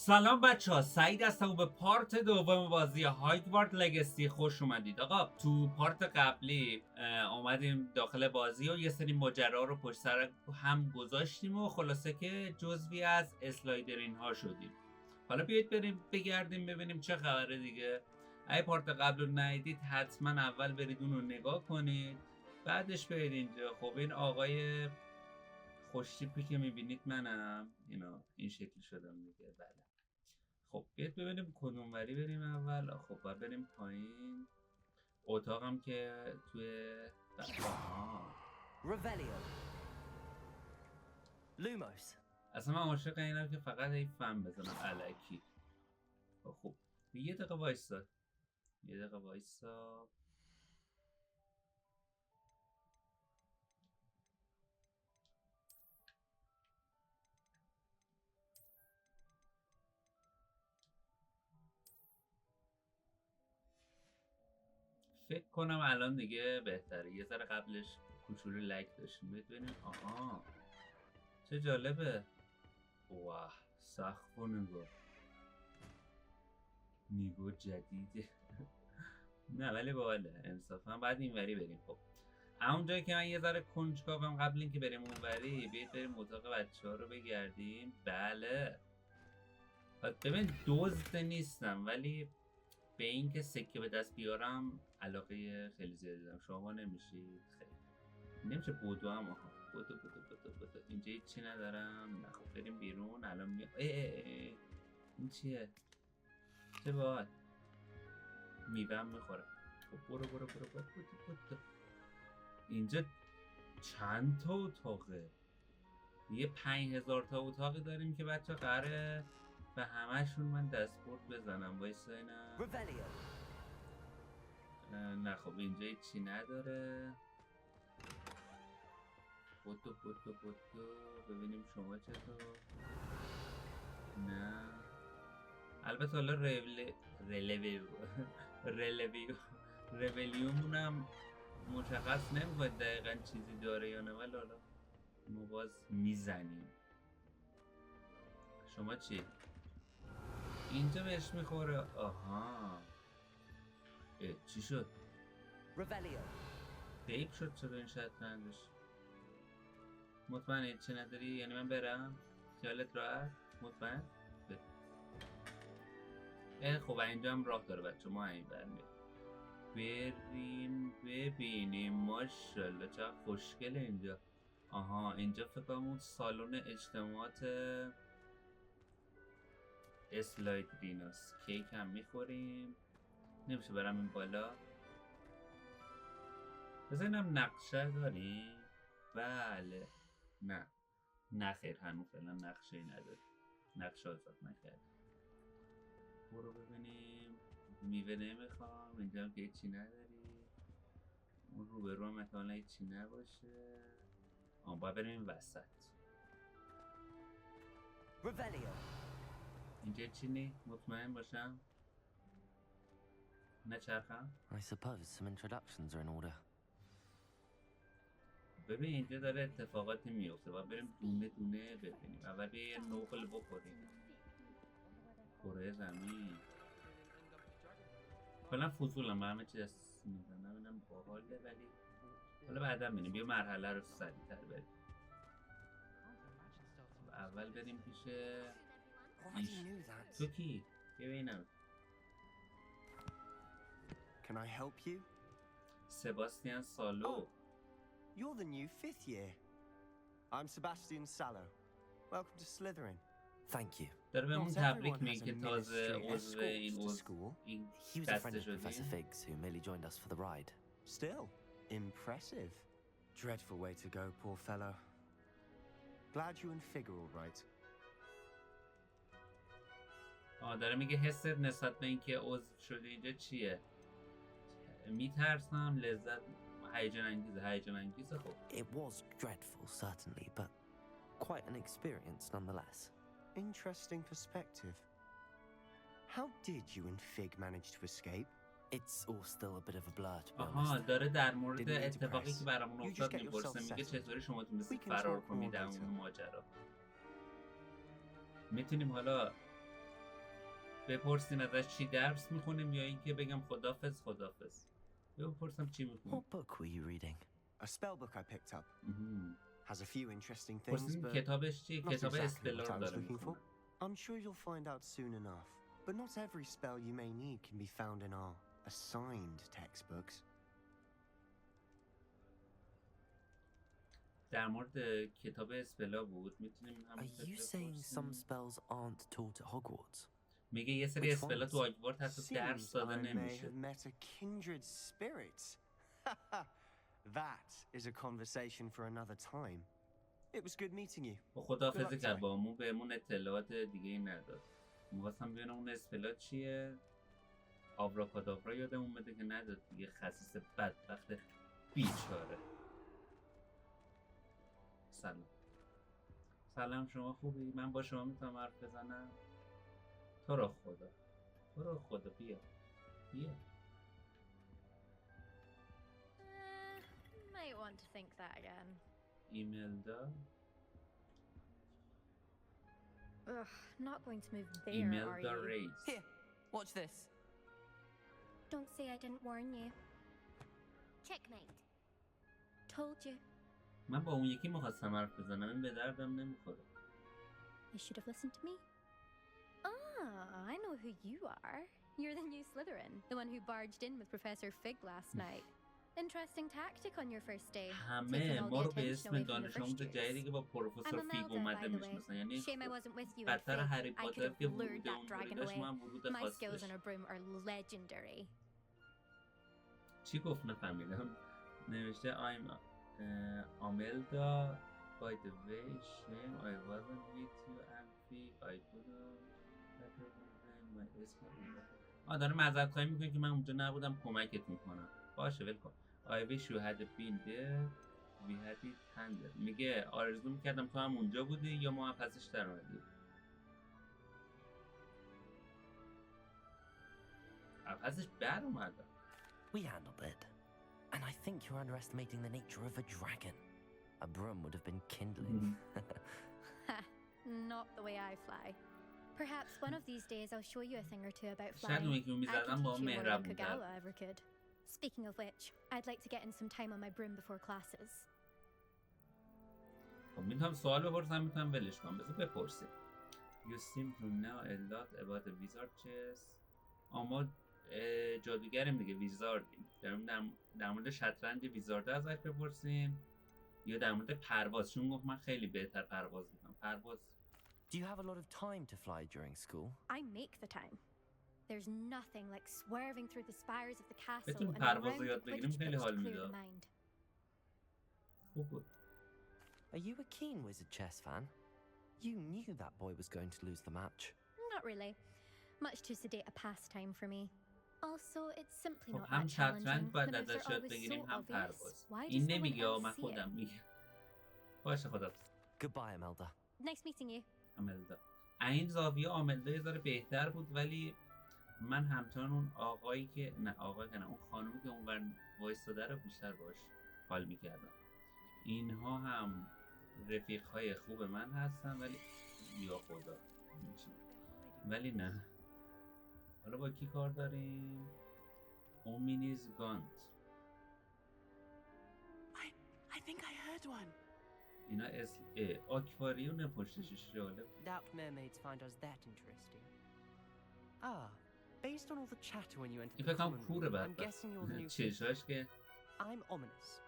سلام بچه ها، سعید هستم و به پارت دوم بازی هاگوارت لگسی خوش اومدید. آقا تو پارت قبلی اومدیم داخل بازی و یه سری ماجرا رو پشت سر هم گذاشتیم و خلاصه که جزوی از اسلایدرین ها شدیم. حالا بیایید بریم بگردیم ببینیم چه خبره دیگه. اگه پارت قبل رو ندیدید حتما اول برید اون رو نگاه کنید، بعدش برید اینجا. خب این آقای خوشتیپی که میبینید منم، این شکلی شدم دیگه. بله خب بیاید ببینیم کدوم وری بریم اول. خب باید بریم پایین. اتاقم که توی لوموس. اصلا من عاشق اینم که فقط این فن بزنم الکی. خب یه دقیقه وایسا. فکر کنم الان دیگه بهتره. یه ذره قبلش کوچولو لگ داشتیم. ببینیم. آها چه جالبه. واه سقف نگاه جدیده. نه ولی باحاله انصافا. بعد این وری بریم. خب همون جایی که من یه ذره کنجکاوم، قبل اینکه بریم اون وری بیایید بریم اتاق بچه‌ها رو بگردیم. بله ببین دزد نیستم ولی به این که سکه به دست بیارم علاقه خیلی زیادی دارم. شما نمیشید؟ خیلی نمیشه. بدو هم بدو اینجا هیچی ندارم. نه خب بریم بیرون الان این چیه؟ چه باحال میوه‌ام میخوره. خب برو. اینجا چند تا اتاقه؟ یه 5000 تا اتاقی داریم که بچه قراره به همه‌شون من دستبرد بزنم. وایسا اینم. نه خب اینجا هیچی نداره. بدو ببینیم شما چطور. نه البته حالا ریولیومونم مشخص نمی‌کنه دقیقا چیزی داره یا نه، ولی حالا ما باز میزنیم. شما چی؟ اینجا بهش میخوره. آها چی شد؟ دیپ شد. چرا این شطرنجش؟ مطمئن چی نداری؟ یعنی من برم؟ خیالت راحت؟ مطمئن؟ خب اینجا هم راه داره بچه. ما این بریم ببینیم. ماشالله چقدر خوشگله اینجا. آها اینجا فکر کنم اون سالن اجتماعات اسلایدریناست. کیک هم میخوریم. نمیشه برم این بالا؟ بذارینم نقشه داری؟ بله. نه خیر هنوز فعلا نقشه ای نداری. نقشه آزاد نکرد. برو ببینیم. میوه نمیخوام. اینجا هم که هیچی نداری. اون روبرو هم احتمالا هیچی نباشه. باید بریم این وسط. اینجا چی نی؟ مطمئن باشم؟ نچرخم؟ I suppose some introductions are in order. ببین اینجا داره اتفاقاتی میفته. باید بریم دونه دونه ببینیم. اول یه نوغل بخوریم. کره زمین کلا فضولم. همه چی دست میزنم. اینم باحاله ولی حالا بعدا ببینیم. بیا مرحله رو سریع‌تر بریم. اول بریم پیش تو کی؟ بیا ببینم. Can I help you? سباستیان سالو. You're the new 5th year. I'm Sebastian Sallow. Welcome to Slytherin. Thank you. داره بهمون Not تبریک everyone میگه has که a تازه ministry عضو این He was a friend دسته of Professor شدیم. Figs who merely joined us for the ride. Still, impressive. Dreadful way to go, poor fellow. Glad you and Fig are all right. داره میگه حست نسبت به اینکه عضو شده اینجا چیه؟ میترسم. لذت هیجان انگیزه. خب It was dreadful, certainly, but quite an experience nonetheless. Interesting perspective. How did you and Fig manage to escape? It's all still a bit of a blur, to be آها honest. داره در مورد Didn't mean to اتفاقی press. که برامون You افتاد just get میپرسه. yourself میگه settled. چطوری شما تونستید We can فرار talk کنید more از later. اون ماجرا. میتونیم حالا بپرسین ازش چی درس میخونیم یا اینکه بگم خدافظ خدافظ. بپرسم چی میخونیم. What book were you reading? A spell book I picked up. Has a few interesting things, پرسیم but کتابش چیه؟ not کتاب exactly اسپلا what I رو was داره looking for. میخونه. I'm sure you'll find out soon enough. But not every spell you may need can be found in our assigned textbooks. در مورد کتاب اسپلا بود. میتونیم Are همین you saying some spells aren't taught at Hogwarts? میگه یه سری اسپلا تو هاگوارد حتی درس داده I may نمیشه. have met a kindred spirit. That is a conversation for another time. It was good meeting you. با خداحافظی کرد با همون، بهمون اطلاعات دیگه ای نداد. می‌خواستم ببینم اون اسپلا چیه. آبراکادابرا یادم اومده که نداد دیگه. خسیس بدبخت بیچاره. سلام. سلام، شما خوبی؟ من با شما میتونم حرف بزنم؟ تو رو خدا بیا. Might want to think that again. ایمیل داد. Ugh, not going to move there, ایمیل are دا you? ریز. Here, watch this. Don't say I didn't warn you. Checkmate. Told you. من با اون یکی میخواستم حرف بزنم، این به دردم نمیخوره. You should have listened to me. Ah, I know who you are. You're the new Slytherin, the one who barged in with Professor Fig last night. Interesting tactic on your first day. همه ما رو به اسم دانش آموز جدیدی که با پروفسور فیگ اومده میشناسن. یعنی Shame I wasn't with you. بدتر هری I could پاتر have که lured ورود that اون dragon داشت، away. من ورود My خاص skills داشت. on a broom are legendary. چی گفت نفهمیدم. نوشته I'm Amelda. By the way, shame I wasn't with you and Fig. I couldn't. داره معذرت خواهی میکنه که من اونجا نبودم کمکت میکنم. باشه ول کن. I wish you had been there. We had it handled. میگه آرزو میکردم تو هم اونجا بودی یا ما هم پسش در اومدیم. پسش بر اومدم. We handled it. And I think you're underestimating the nature of a dragon. A broom would have been kindling. Not the way I fly. Perhaps one of these days I'll show you a thing or two about شاید اون flying. یکی I میزدم can با teach you more than مهربون Kagawa ever could. Speaking of which, I'd like to get in some time on my broom before classes. خب میتونم سوال بپرسم، میتونم ولش کنم. بذار بپرسیم. You seem to know a lot about the wizard chess. اما جادوگریم دیگه، ویزاردیم. در مورد شطرنج ویزارد ازش بپرسیم یا در مورد پرواز، چون گفت من خیلی بهتر پرواز میکنم. پرواز. Do you have a lot of time to fly during school? I make the time. There's nothing like swerving through the spires of the castle بتونیم and پرواز رو around the یاد بگیریم Quidditch خیلی pitch to حال clear the میداد. mind. خوب بود. Are you a keen wizard chess fan? You knew that boy was going to lose the match. Not really. Much too sedate a pastime for me. Also, it's simply خب not هم that شطرنج challenging. باید The moves ازش are یاد always بگیریم so هم obvious. پرواز. Why does این no one نمیگه else من see it? خودم میگم. باشه خداحافظ. Goodbye, Imelda. Nice meeting you. آملدا. این زاویه آملدا یه ذره بهتر بود، ولی من همچنان اون آقایی که اون خانومی که اونور وایستاده رو بیشتر باش حال میکردم. اینها هم رفیقای خوب من هستن، ولی یا خدا ولی نه. حالا با کی کار داریم؟ اومینیز گانت. I think I heard one. اینا آکواریون پشتش جالب. Doubt mermaids find us that interesting. Ah, based on all the chatter when you entered این the فکرم common کوره room, I'm بدبخت. guessing you're the new چشاش که I'm ominous.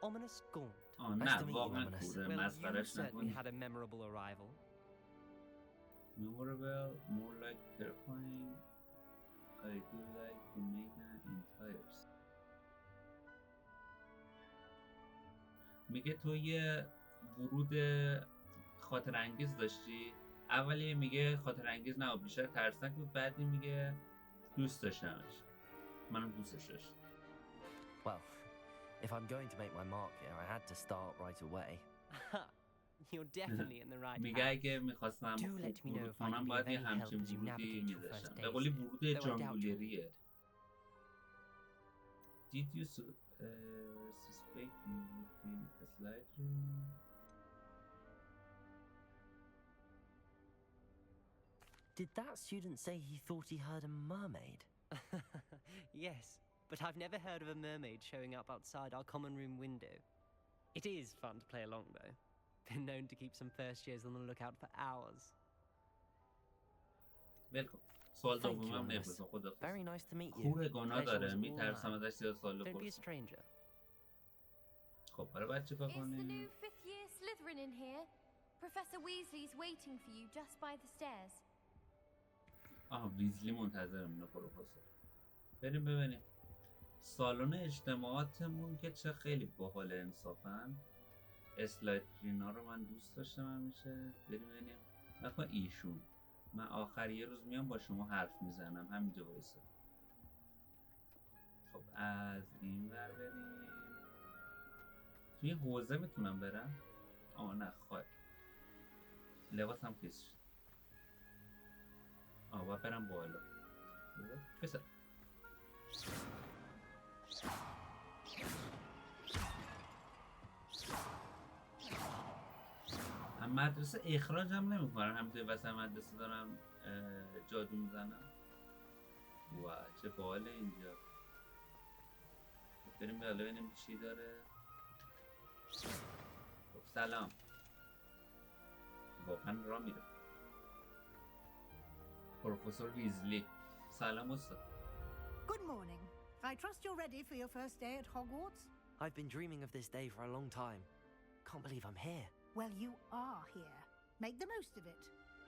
Ominous Gaunt. نه to meet you, واقعا Ominous. کوره. Well, you مسخرش certainly نکنی. had a memorable arrival. Memorable, more like terrifying. I do like to make an entires. میگه تو یه ورود خاطر انگیز داشتی. اولی میگه خاطر انگیز نه، بیشتر ترسناک بود. بعدی میگه دوست داشتمش. منم دوستش داشتم. Well, if I'm going to make my mark here, I had to start right away. You're definitely in the right میگه path. اگه میخواستم Do let me know ورود if I کنم can be باید of یه any همچین help as you ورودی navigate your میذاشتم. first به قولی days. ورود Though I doubt you'll. جانگولریه. Did you suspect me would be slightly Did that student say he thought he heard a mermaid? Yes, but I've never heard of a mermaid showing up outside our common room window. It is fun to play along, though. Been known to keep some first years on the lookout for hours. Welcome. سوال Thank you, دومم Amos. نمی‌پرسم خدا. Very nice to meet you. کوره گناه Pleasure داره was all میترسم mine. ازش زیاد سوال Don't be a بپرسم. stranger. خب برای بعد چیکار It's the new کنیم؟ 5th year Slytherin in here. Professor Weasley's waiting for you just by the stairs. ویزلی منتظرمونه پروفسور. بریم ببینیم. سالن اجتماعاتمون که چه خیلی باحال انصافاً. اسلاید رینا رو من دوست داشتم همیشه. بریم ببینیم. نکن ایشون. من آخر یه روز میام با شما حرف میزنم همینجا وایسا. خب از این ور بریم. توی حوزه میتونم برم؟ نه خواهد. لباسم خیس شد. باید برم بالا. بسه. هم مدرسه اخراج هم نمی کنن. همینطوری وسط مدرسه دارم جادو میزنم. واه چه باحاله اینجا. بریم بالا ببینیم چی داره. خب سلام. واقعا را میره. پروفسور ویزلی. سلام استاد. Good morning. I trust you're ready for your first day at Hogwarts? I've been dreaming of this day for a long time. Can't believe I'm here. Well, you are here. Make the most of it.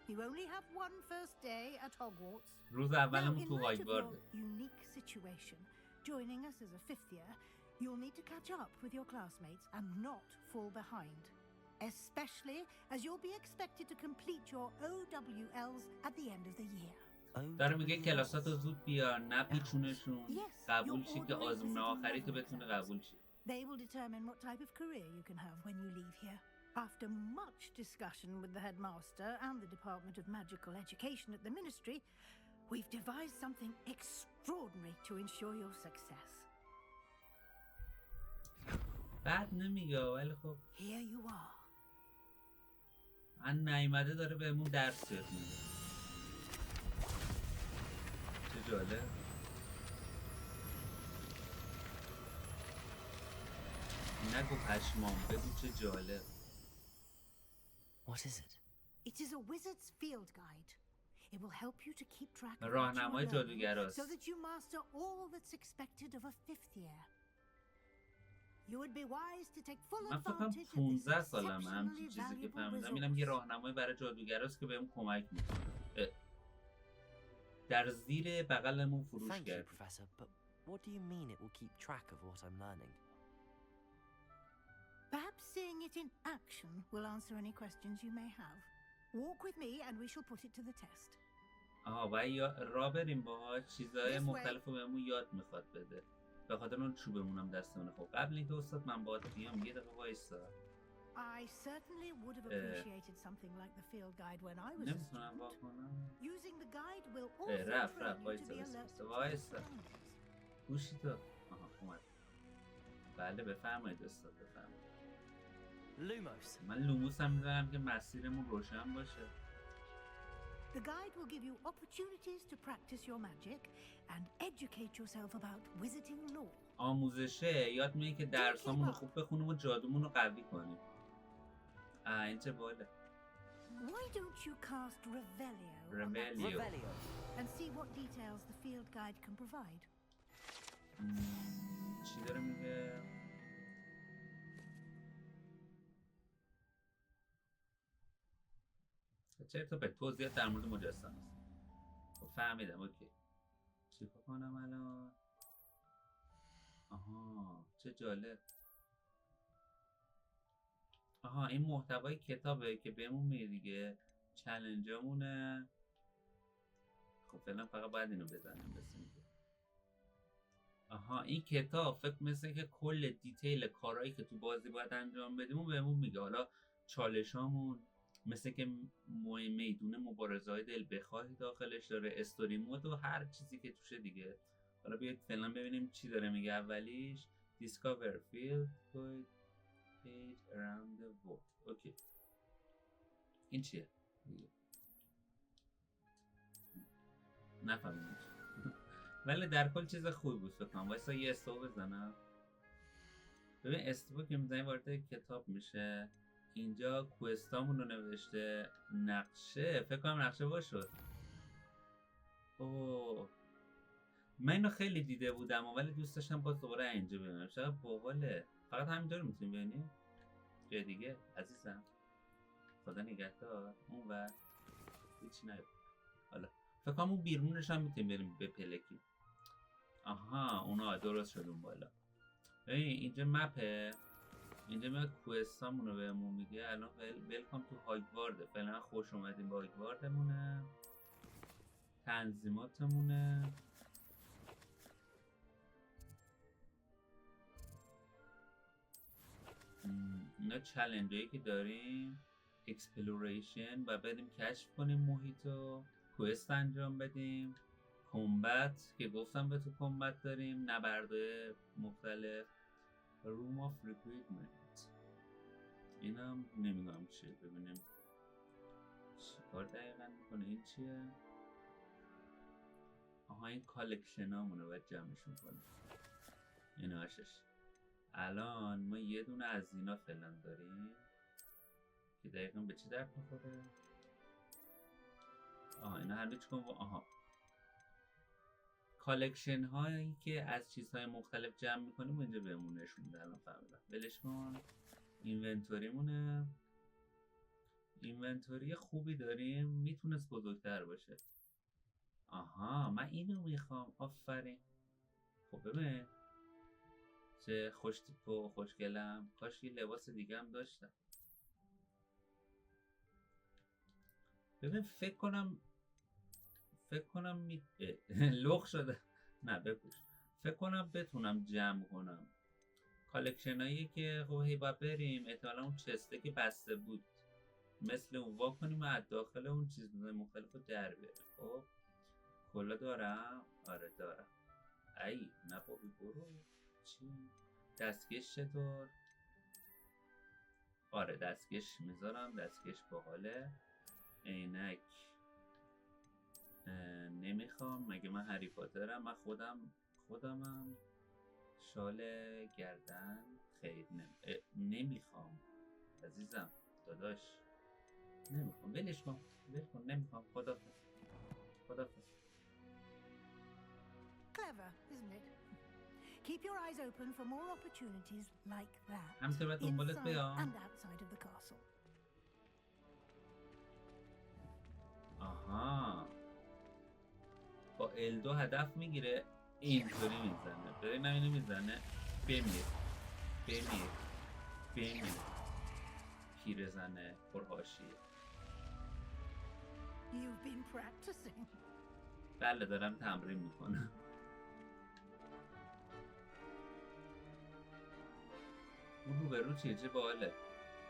You only have one first day at Hogwarts. روز Now, اولمون in تو light of هاگوارد. your unique situation, joining us as a fifth year, you'll need to catch up with your classmates and not fall behind. Especially as you'll be expected to complete your OWLs at the end of the year. داره میگه کلاساتو زود بیار نپیچونشون. Yes, قبول your شی که ordinary آزمون visiting آخری تو level بتونه exams. قبول شی. They will determine what type of career you can have when you leave here. After much discussion with the headmaster and the Department of Magical Education at the Ministry, we've devised something extraordinary to ensure your success. بعد نمیگه ولی خب Here you are. ان نیومده داره بهمون درس یاد میده. چه جالب. نگو پشمام بگو چه جالب. What is it? It is a wizard's field guide. It will help you to keep track of what you are راهنمای learning جادوگراست. so that you master all that's expected of a fifth year. You would be wise to take full من فکر کنم advantage of this 15 سالمه همچین exceptionally چیزی که valuable فهمیدم. اینم یه resource. راهنمای برای جادوگراست که بهم کمک میکنه. در زیر بغلمون فروش Thank you, کرد. Professor, but what do you mean it will keep track of what I'm learning? Perhaps seeing it in action will answer any questions you may have. Walk with me and we shall put it to the test. و را بریم باهاش چیزای This way. مختلف رو بهمون یاد میخواد بده. به خاطر اون چوبمونم دستمونه. خب قبل اینکه استاد من باهات بیام یه دقیقه وایسا. I certainly would have appreciated something like the field guide when I was a نمیتونم وا student. کنم. Using the guide will رفت also train you to وایسا be alert to وایسا. surroundings. گوشی تو. اومد. بله بفرمایید استاد بفرمایید. Lumos. من لوموس هم میذارم که مسیرمون روشن باشه. The guide will give you opportunities to practice your magic and educate yourself about wizarding lore. آموزشه یاد میگه که درسامون رو خوب بخونیم و جادومون رو قوی کنیم. این چه باله. Why don't you cast Revelio on that Revelio. Revelio. and see what details the field guide can provide? چی داره میگه؟ چرا به توضیحات در مورد مجسمه است. خب فهمیدم اوکی. چی کنم الان؟ چه جالب. این محتوای کتابه که بهمون میگه دیگه چالنجمونه. خب فعلا فقط باید اینو بزنیم بس میگه. این کتاب فکر مثل که کل دیتیل کارهایی که تو بازی باید انجام بدیم و بهمون میگه. حالا چالشامون مثل که میدون مبارزه‌های دل بخواهی داخلش داره، استوری مود و هر چیزی که توشه دیگه. حالا بیاید فعلا ببینیم چی داره میگه. اولیش Discover Field Guide Page Around the World. اوکی. این چیه؟ نفهمیدم ولی در کل چیز خوبی بود فکر کنم. وایسا یه استو بزنم. ببین استو که میزنی وارد کتاب میشه. اینجا کوستامون رو نوشته. نقشه فکر کنم نقشه باشه. اوه من اینو خیلی دیده بودم ولی دوست داشتم باز دوباره اینجا ببینم. چقدر باحاله. فقط همینطور میتونیم ببینیم. جای دیگه عزیزم. خدا نگهدار. اون و هیچی نبود. حالا فکر کنم اون بیرونش هم میتونیم بریم به پلکی. آها اونا درست شد اون بالا. ببین اینجا مپه. اینجا ما کوستامون رو بهمون میگه. الان ویلکام تو هاگوارد. فعلا خوش اومدین با هاگواردمونه. تنظیماتمونه. اینا چلنج هایی که داریم. اکسپلوریشن و بریم کشف کنیم محیطو. کوست انجام بدیم. کمبت که گفتم به تو کمبت داریم. نبرده مختلف. روم آف ریکرویتمنت اینم نمیدونم چیه. ببینیم چی کار دقیقا میکنه. این چیه؟ آها این کالکشن همونه باید جمعشون کنیم. این هاشش. الان ما یه دونه از اینا فعلا داریم که دقیقا به چی درد میخوره. آها اینا هر بیچ کن. آها کالکشن هایی که از چیزهای مختلف جمع میکنیم و اینجا بهمون نشون میده. الان فهمیدم. ولش کن. اینونتوری مونه. اینونتوری خوبی داریم. میتونست بزرگتر باشه. آها من اینو میخوام. آفرین. خب ببین چه خوش تیپ و خوشگلم. کاش یه لباس دیگه هم داشتم. ببین فکر کنم لخ شده. نه بپوش. فکر کنم بتونم جمع کنم کالکشن هایی که خب هی باید بریم. احتمالا اون چسته که بسته بود مثل اون وا کنیم و از داخل اون چیزهای مختلف رو در بیاریم. خب کلا دارم. آره دارم. ای نه بابی برو. چی؟ دستکش چطور؟ آره دستکش میذارم. دستکش باحاله. عینک نمیخوام. مگه من هری پاترم؟ من خودمم. شال گردن خیلی نمیخوام عزیزم. داداش نمیخوام. ولش کن. نمیخوام. خدافظ. Clever, isn't it? Keep your eyes open for more opportunities like that. همینطور باید دنبالت inside بیام. and outside of the castle. آها با L2 هدف میگیره. اینطوری میزنه. بریم اینو میزنه. بمیر. پیرزنه پرهاشیه. You've been practicing. بله دارم تمرین میکنم. اون روبرو چه باحاله.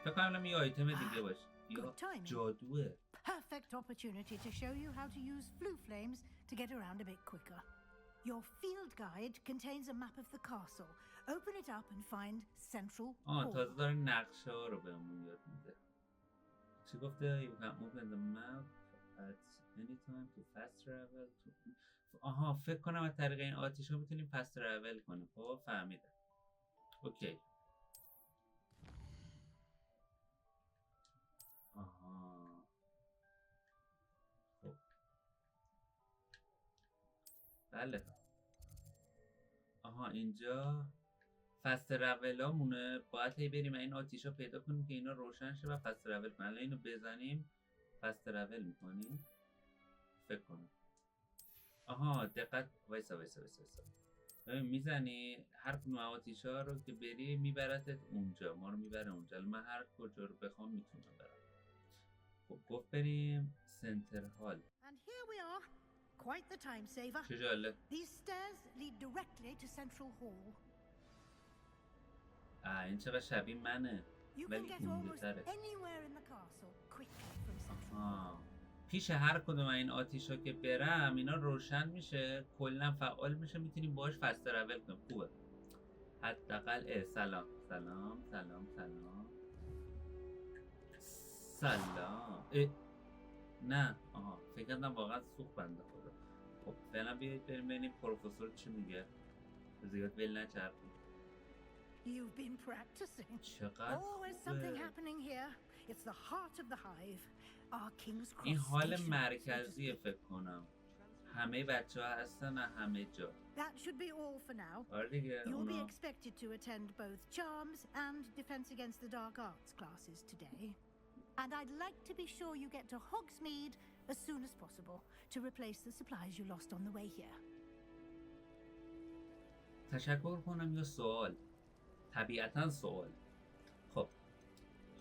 فکر کنم یه آیتم دیگه باشه. یا جادوه. Perfect opportunity to show you how to use flue flames to get around a bit quicker. Your field guide contains a map of the castle. Open it up and find central hall. تازه داره نقشه ها رو بهمون یاد میده. چی گفته؟ You can open the map at any time to fast travel to... آها فکر کنم از طریق این آتیش ها میتونیم fast travel کنیم. خب فهمیدم. اوکی. آها خب بله. آها اینجا فست رولا مونه. باید هی بریم این آتیش ها پیدا کنیم که اینا روشن شه و فست رول کنیم. الان اینو بزنیم فست رول میکنیم فکر کنم. آها دقت. وایسا ببین میزنی هر کدوم آتیش ها رو که بری میبرتت اونجا. ما رو میبره اونجا. من هر کجا رو بخوام میتونم برم. خب گفت بریم سنتر هال. And here we are. Quite the time saver. چه جالب. These stairs lead directly to central hall. این چقدر شبیه منه. You can ولی get گونده almost تره. anywhere in the castle quickly from central hall. پیش هر کدوم این آتیشا که برم اینا روشن میشه. کلا فعال میشه. میتونیم باهاش فست رول کنیم. خوبه. حداقل سلام. نه آها فکر کردم واقعا سوخت بنده خدا. خب خب فعلا بیایید بریم ببینیم پروفسور چی میگه. زیاد ول نچرخیم. You've been practicing. چقدر Always something خوبه. happening here. It's the heart of the hive. Our King's Cross این حال station, so to مرکزیه speak. فکر کنم. همه بچه ها هستن و همه جا. That should be all for now. آره دیگه You'll be اونا. expected to attend both Charms and Defense Against the Dark Arts classes today. And I'd like to be sure you get to Hogsmeade as soon as possible to replace the supplies you lost on the way here. تشکر کنم یا سوال؟ طبیعتا سوال. خب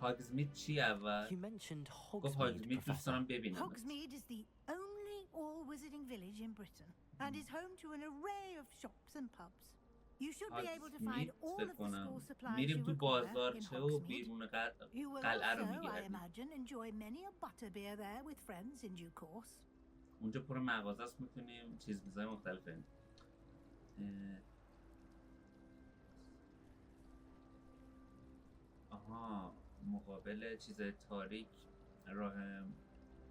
هاگزمید چی اول؟ You mentioned گفت Hogsmeade, هاگزمید دوست Professor. دارم ببینم. Hogsmeade is the only all-wizarding village in Britain and is home to an array of shops and pubs. You should be able to find هاگزمید all فکر of the کنم school supplies میریم you تو require بازارچه in و Hogsmeade. بیرون You will قلعه رو also, I میگردیم. imagine, enjoy many a butterbeer there with friends in due course. اونجا پر مغازه است، میتونیم چیزهای مختلف بریم. آها مقابل چیزهای تاریک، راه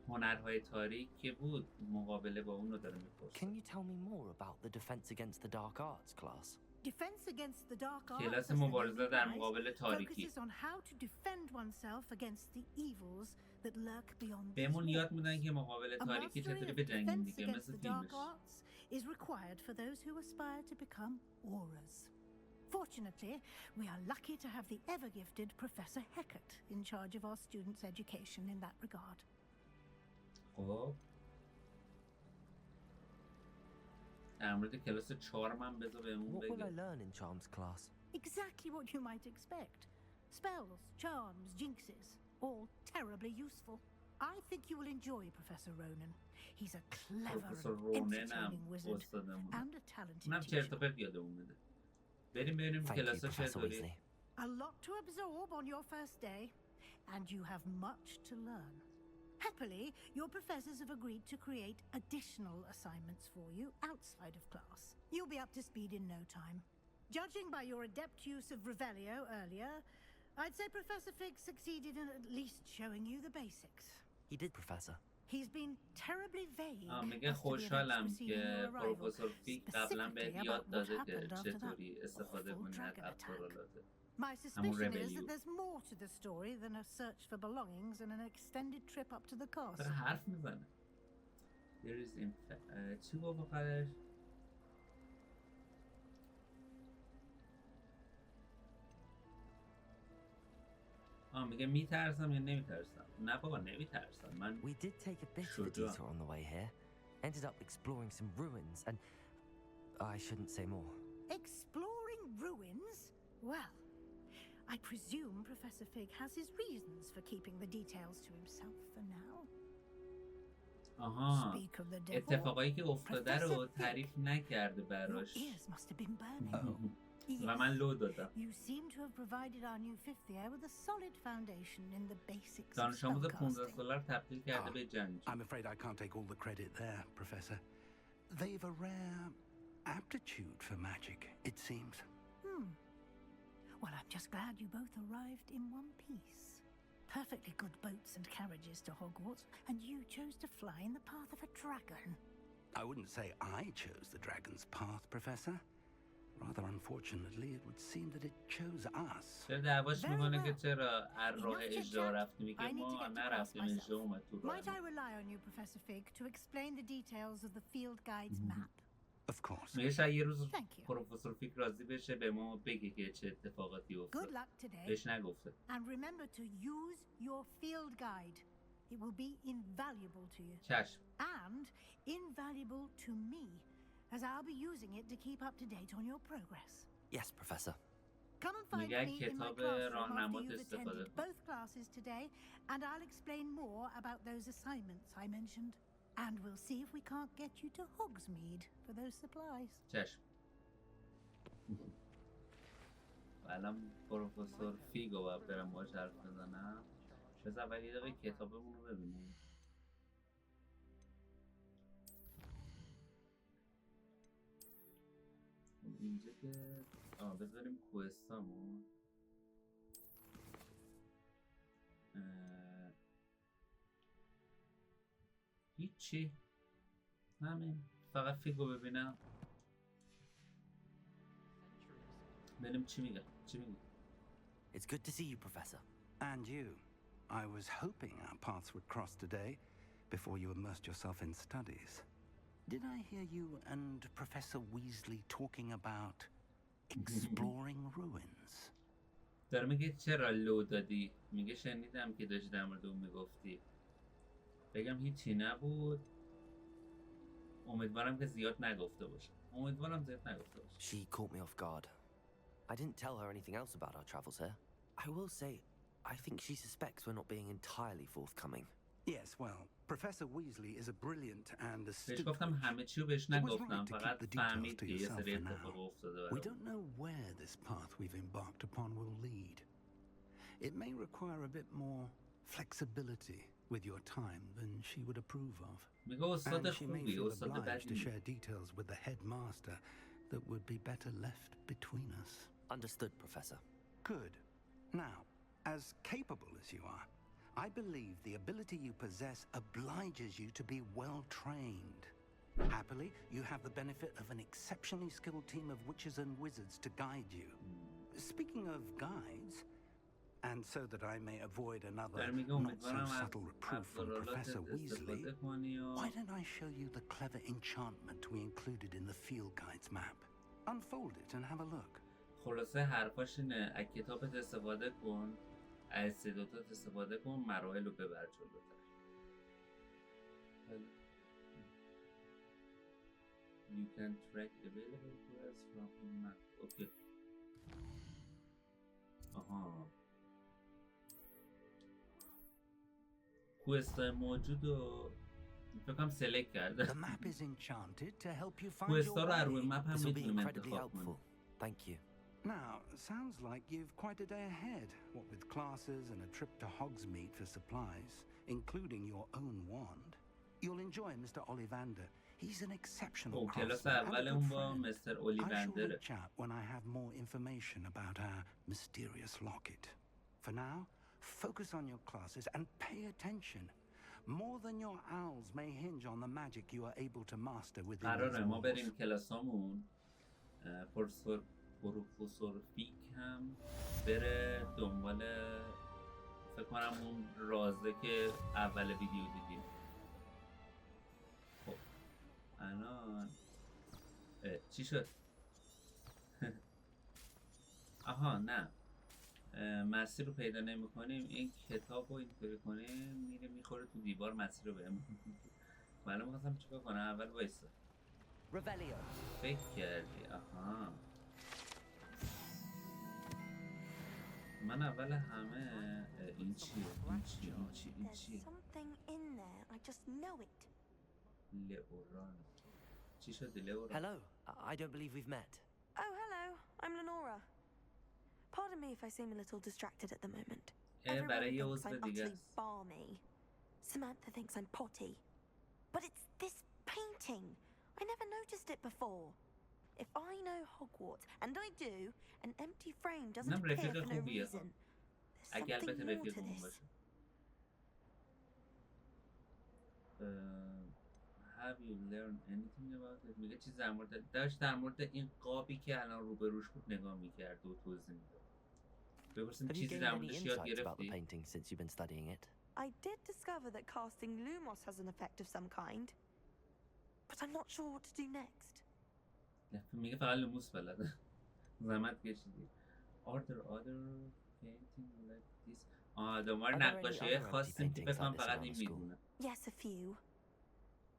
هنرهای تاریک که بود مقابله با اون رو داره میپرسه. Can you tell me more about the Defense Against the Dark Arts class? Defense against the dark arts, کلاس as the مبارزه name در implies, مقابل تاریکی. focuses on how to defend oneself against the evils that lurk beyond these بهمون یاد walls. میدن که مقابل A تاریکی mastery چطوری of بجنگیم defense دیگه، against مثل the dark فیلمش. arts is required for those who aspire to become auras. Fortunately, we are lucky to have the ever-gifted Professor Heckert in charge of our students' education in that regard. خب در مورد کلاس 4 من بذار بهمون What will I بگه. learn in Charms class? Exactly what you might expect. Spells, charms, jinxes, all terribly useful. I think you will enjoy Professor Ronan. He's a clever پروفسور and رونن هم entertaining wizard استادمون. and a talented اونم چرت و teacher. پرت یادمون میده. بریم ببینیم Thank you, کلاس Professor چطوری. Weasley. A lot to absorb on your first day, and you have much to learn. Happily, your professors have agreed to create additional assignments for you outside of class. You'll be up to speed in no time. Judging by your adept use of Revelio earlier, I'd say Professor Fig succeeded in at least showing you the basics. He did, Professor. He's been terribly vague میگه as to the events خوشحالم preceding که your arrival, پروفسور فیک قبلا بهت specifically یاد about what داده که happened after that چطوری استفاده awful کنی از dragon attack. ابزارالاته. My suspicion is Revelio. that there's more to the story than a search for belongings and an extended trip up to the castle. داره حرف میزنه. There is چی گفت آخرش؟ میگه میترسم یا نمیترسم؟ نه بابا نمیترسم. من We did take a bit of a شجاع. detour on the way here. Ended up exploring some ruins and... I shouldn't say more. Exploring ruins? Well, I presume Professor Fig has his reasons for keeping the details to himself for now. آها Speak of the devil. اتفاقایی که افتاده رو Professor Fig. تعریف نکرده Your براش ears must have been burning. و من لو دادم. You seem to have provided our new fifth year with a solid foundation in the basics of دانش آموز 15 spellcasting. ساله رو تبدیل کرده به جنگجو. I'm afraid I can't take all the credit there, Professor. They've a rare aptitude for magic, it seems. Well, I'm just glad you both arrived in one piece. Perfectly good boats and carriages to Hogwarts, and you chose to fly in the path of a dragon. I wouldn't say I chose the dragon's path, Professor. Rather unfortunately, it would seem that it chose us. چرا دعواش Very میکنه که well. چرا از راه Enough اجرا chit-chat. رفتیم؟ I میگه need to ما get to class نرفتیم myself. اجرا اومد تو Might I راه. rely on you, Professor Fig, to explain the details of the field guide's map? Of course. میگه شاید یه روز Thank you. پروفسور فیک راضی بشه به ما بگه که چه اتفاقاتی Good افتاد. luck today, بهش نگفته. and remember to use your field guide. It will be invaluable to you. چشم. And invaluable to me, as I'll be using it to keep up to date on your progress. Yes, Professor. Come and find میگه me in my کتاب classroom after راهنمات you've استفاده attended کن. both classes today, and I'll explain more about those assignments I mentioned. And we'll see if we can't get you to Hogsmeade for those supplies. چشم. الان پروفسور فیگو باید برم باهاش حرف بزنم. بذار اول یه دقیقه کتابمون رو ببینیم. اینجا که بذاریم کوهستامون. هیچی همین فقط فیگو ببینم. ببینیم چی میگه. It's good to see you, Professor. And you. I was hoping our paths would cross today before you immersed yourself in studies. Did I hear you and Professor Weasley talking about exploring ruins? داره میگه چرا لو دادی؟ میگه شنیدم که داشتی در مورد اون میگفتی. بگم هیچی نبود. امیدوارم که زیاد نگفته باشه. She caught me off guard. I didn't tell her anything else about our travels here. I will say, I think she suspects we're not being entirely forthcoming. Yes, well, Professor Weasley is a brilliant and astute بهش گفتم همه چیو بهش نگفتم، فقط فهمید که یه سری اتفاق افتاده We don't know where this path we've embarked upon will lead. It may require a bit more flexibility with your time than she would approve of. میگه استاد And she may خوبی، feel استاد obliged to بدی. share details with the headmaster that would be better left between us. Understood, Professor. Good. Now, as capable as you are, I believe the ability you possess obliges you to be well trained. Happily, you have the benefit of an exceptionally skilled team of witches and wizards to guide you. Speaking of guides, and so that I may avoid another not so subtle reproof from Professor Weasley, why don't I show you the clever enchantment we included in the field guide's map? Unfold it and have a look. خلاصه حرفاش اینه، از کتابت استفاده کن، از استعدادات استفاده کن، مراحل رو ببر جلوتر. You can track available quests from the map. Okay. آها. کوئستای موجود رو فکر کنم سلکت کرده. The map is enchanted to help you find کوئستا your رو از روی way. مپ هم This will be میتونیم incredibly انتخاب کنیم. helpful. Thank you. Now, sounds like you've quite a day ahead, what with classes and a trip to Hogsmeade for supplies, including your own wand. You'll enjoy Mr. Ollivander. He's an exceptional کلاس craftsman and a اول good اون با friend. مستر I shall اولیوندره. reach out when I have more information about our mysterious locket. For now, focus on your classes and pay attention. More than your owls may hinge on the magic you are able to master within these قراره ما walls. بریم کلاسامون. پروفسور فیک هم بره دنبال فکر کنم اون رازه که اول ویدیو دیدیم. خب الان چی شد؟ آها نه، مسیر رو پیدا نمی کنیم. این کتاب رو اینطوری کنیم میره میخوره تو دیوار، مسیر رو بهم. من میخواستم چیکار کنم؟ اول وایسا. فکر کردی؟ آها من اول همه این چیه؟ There's something in there. I just know it. لئوران. چی شد لئوران؟ Hello. I don't believe we've met. Oh, hello. I'm Lenora. Pardon me if I seem a little distracted at the moment. برای یه Everyone thinks عضو I'm دیگه utterly است. balmy. Samantha thinks I'm potty. But it's this painting. I never noticed it before. If I know Hogwarts, and I do, an empty frame doesn't نم appear رفیق for no خوبیه. reason. There's اگه something البته more to رفیقمون this. باشه. Have you learned anything about it? میگه چیز در مورد این قابی که الان روبروش بود نگاه میکرد و توضیح میداد. بپرسیم Have you چیزی gained در any موردش یاد insights about the گرفتی؟ painting since you've been studying it? I did discover that casting Lumos has an effect of some kind. But I'm not sure what to do next. میگه فقط لموس بلده. زحمت کشیدی. Are there other painting like this? دنبال نقاشی خاصیم که فکر کنم فقط این میدونه. Yes, a few.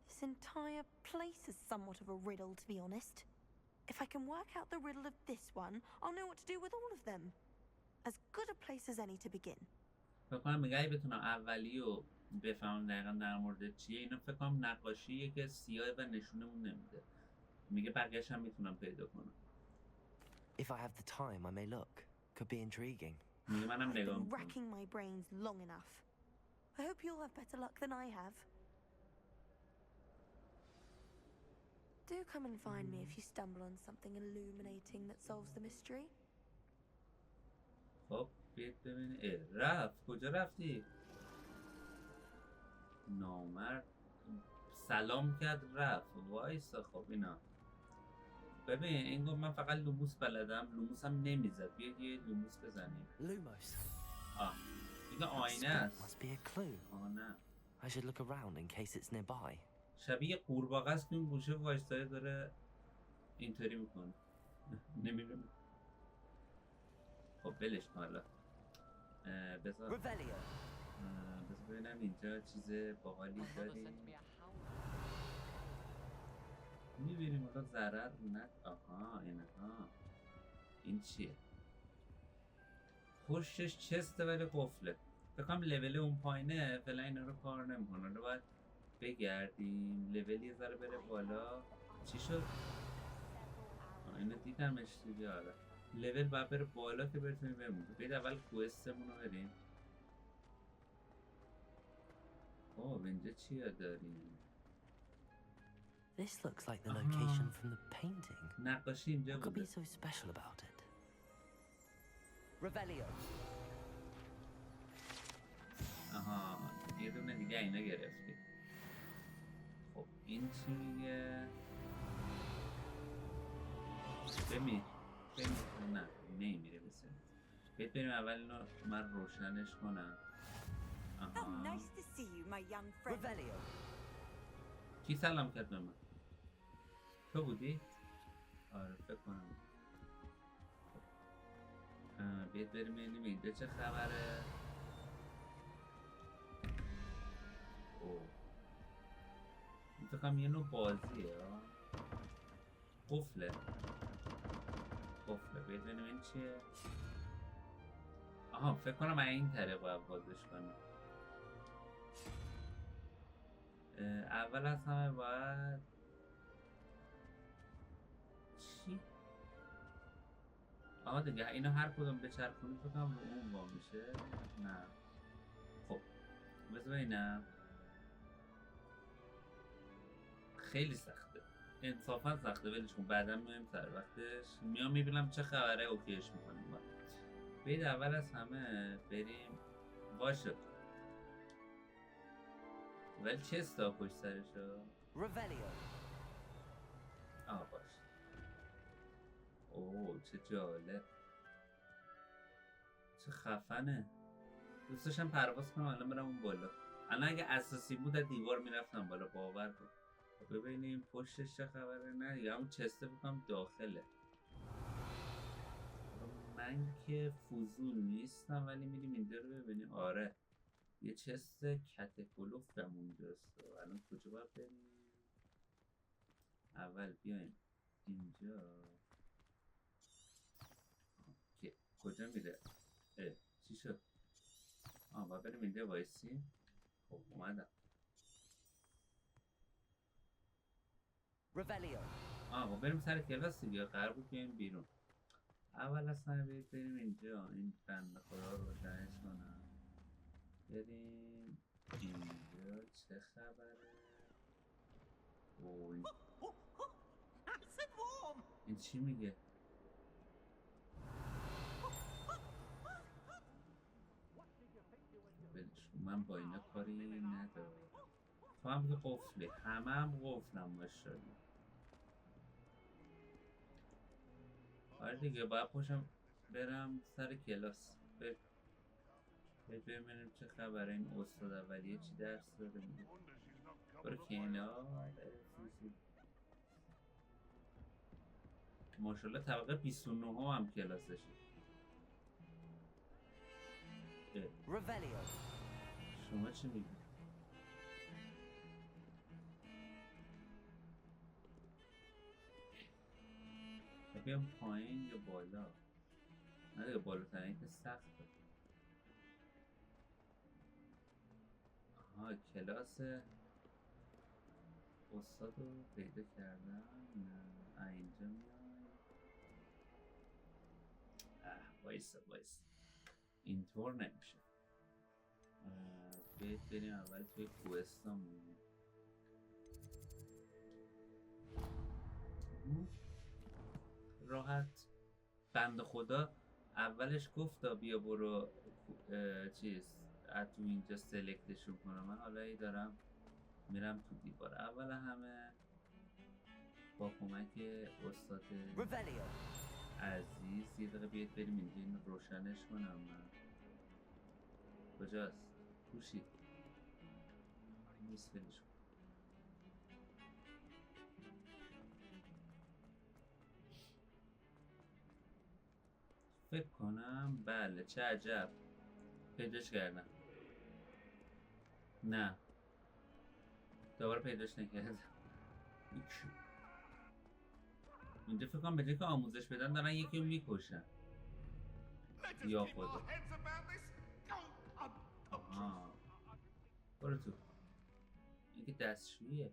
This entire place is somewhat of a riddle, to be honest. If I can work out the riddle of this one, I'll know what to do with all of them. As good a place as any to begin. فکر کنم میگه اگه بتونم اولی رو بفهمم دقیقا در مورد چیه، اینا فکر کنم نقاشیه که سیاه و نشونمون نمیده. میگه بقیه‌اش هم میتونم پیدا کنم. If I have the time, I may look. Could be intriguing. میگه منم I've نگاه been میکنم. racking my brains long enough. I hope you'll have better luck than I have. Do come and find me if you stumble on something illuminating that solves the mystery. خب بیت ببینی. رفت کجا رفتی؟ نامرد سلام کرد رفت. وایسا خب اینا ببین این گفت من فقط لوموس بلدم، لوموس هم نمیزد. بیا یه لوموس بزنیم. Lumos. آه این That آینه spot است. must be a clue. آه نه I should look around in case it's nearby. شبیه قورباغه است که این گوشه وایستاده داره اینطوری میکنه. نمیدونم. خب بلش کن حالا. بذار ببینم اینجا چیز باحالی داریم. میبینیم حالا ضرر نه. آها اینها این چیه؟ پشتش چسته ولی قفله. فکرم لول اون پایینه فعلا اینا رو کار نمیکنه. حالا باید بگردیم لول یه ذره بره بالا. چی شد؟ اینو دیدمش دیگه. آره لول باید بره بالا که بتونیم بمونیم. بید اول کوستمون رو بریم. اوه اینجا چیه داریم؟ This looks like the location from the painting. نقاشی اینجا What could be بوده. so special about it? Revelio. آها یه دونه دیگه اینا گرفتیم. خب این چی میگه؟ بمیر نه نمیره بسید. بید بریم اول اینو من روشنش کنم. Oh, آها nice to see you, my young friend. Revelio. کی سلام کرد به من؟ تو بودی؟ آره فکر کنم. بیاد بریم ببینیم اینجا چه خبره. اوه این فکر کنم یه نوع بازیه. قفله بیاد ببینیم این چیه. آها فکر کنم این طریق باید بازش کنم. اول از همه باید چی؟ آها دیگه اینو هر کدوم بچرخونی فکر کنم رو اون وا میشه. نه خب بذار ببینم. خیلی سخته انصافا سخته. ولش کن بعدا میایم سر وقتش میام میبینم چه خبره اوکیش میکنیم. برید اول از همه بریم. باشه ولی چه استا پشت سرشو؟ Revelio. باشه. اوه چه جالب چه خفنه. دوست داشتم پرواز کنم الان برم اون بالا. الان اگه اساسی بود از دیوار میرفتم بالا باور کن. ببینیم پشتش چه خبره. نه دیگه همون چسته بکنم داخله. من که فضول نیستم ولی میریم اینجا رو ببینیم. آره یه چست کتکلوف هم اونجاست. الان کجا باید بریم؟ اول بیایم اینجا که کجا میره؟ چی شد؟ باید بریم اینجا وایسی. خب اومدم. Revelio. خب بریم سر کلاس دیگه. قرار بود بیایم بیرون. اول اصلا بریم اینجا این بنده خدا رو روشنش کنم. بریم اینجا چه خبره؟ اوه این چی میگه؟ بلش من با اینا کاری ندارم. تو هم که قفلی همه هم قفلم ماشاءالله. آره دیگه باید پاشم برم سر کلاس. ببینیم چه خبره. این استاد اولیه چی درس داره میگه. برو کنار. ماشاءالله طبقه 29 هم کلاسشه. Revelio. شما چی میگی؟ بیام پایین یا بالا؟ نه دیگه بالاترین که سخته. آها کلاس استاد رو پیدا کردم. نه اینجا میای. وایسا اینطور نمیشه. بریم اول توی کوهستان. راحت بند خدا اولش گفت بیا برو چیز تو اینجا سلکتشون کنم. من حالا ای دارم میرم تو دیوار. اول همه با کمک استاد عزیز یه دقیقه بیاید بریم اینجا این روشنش کنم. من کجاست؟ کوشی نیست، برش کن. فکر کنم بله، چه عجب پیداش کردم. نه دوباره پیداش نکردم. اینجا فکر کنم به جای که آموزش بدن دارن یکی رو میکشن. یا خدا. آها برو تو. این که دستشویه،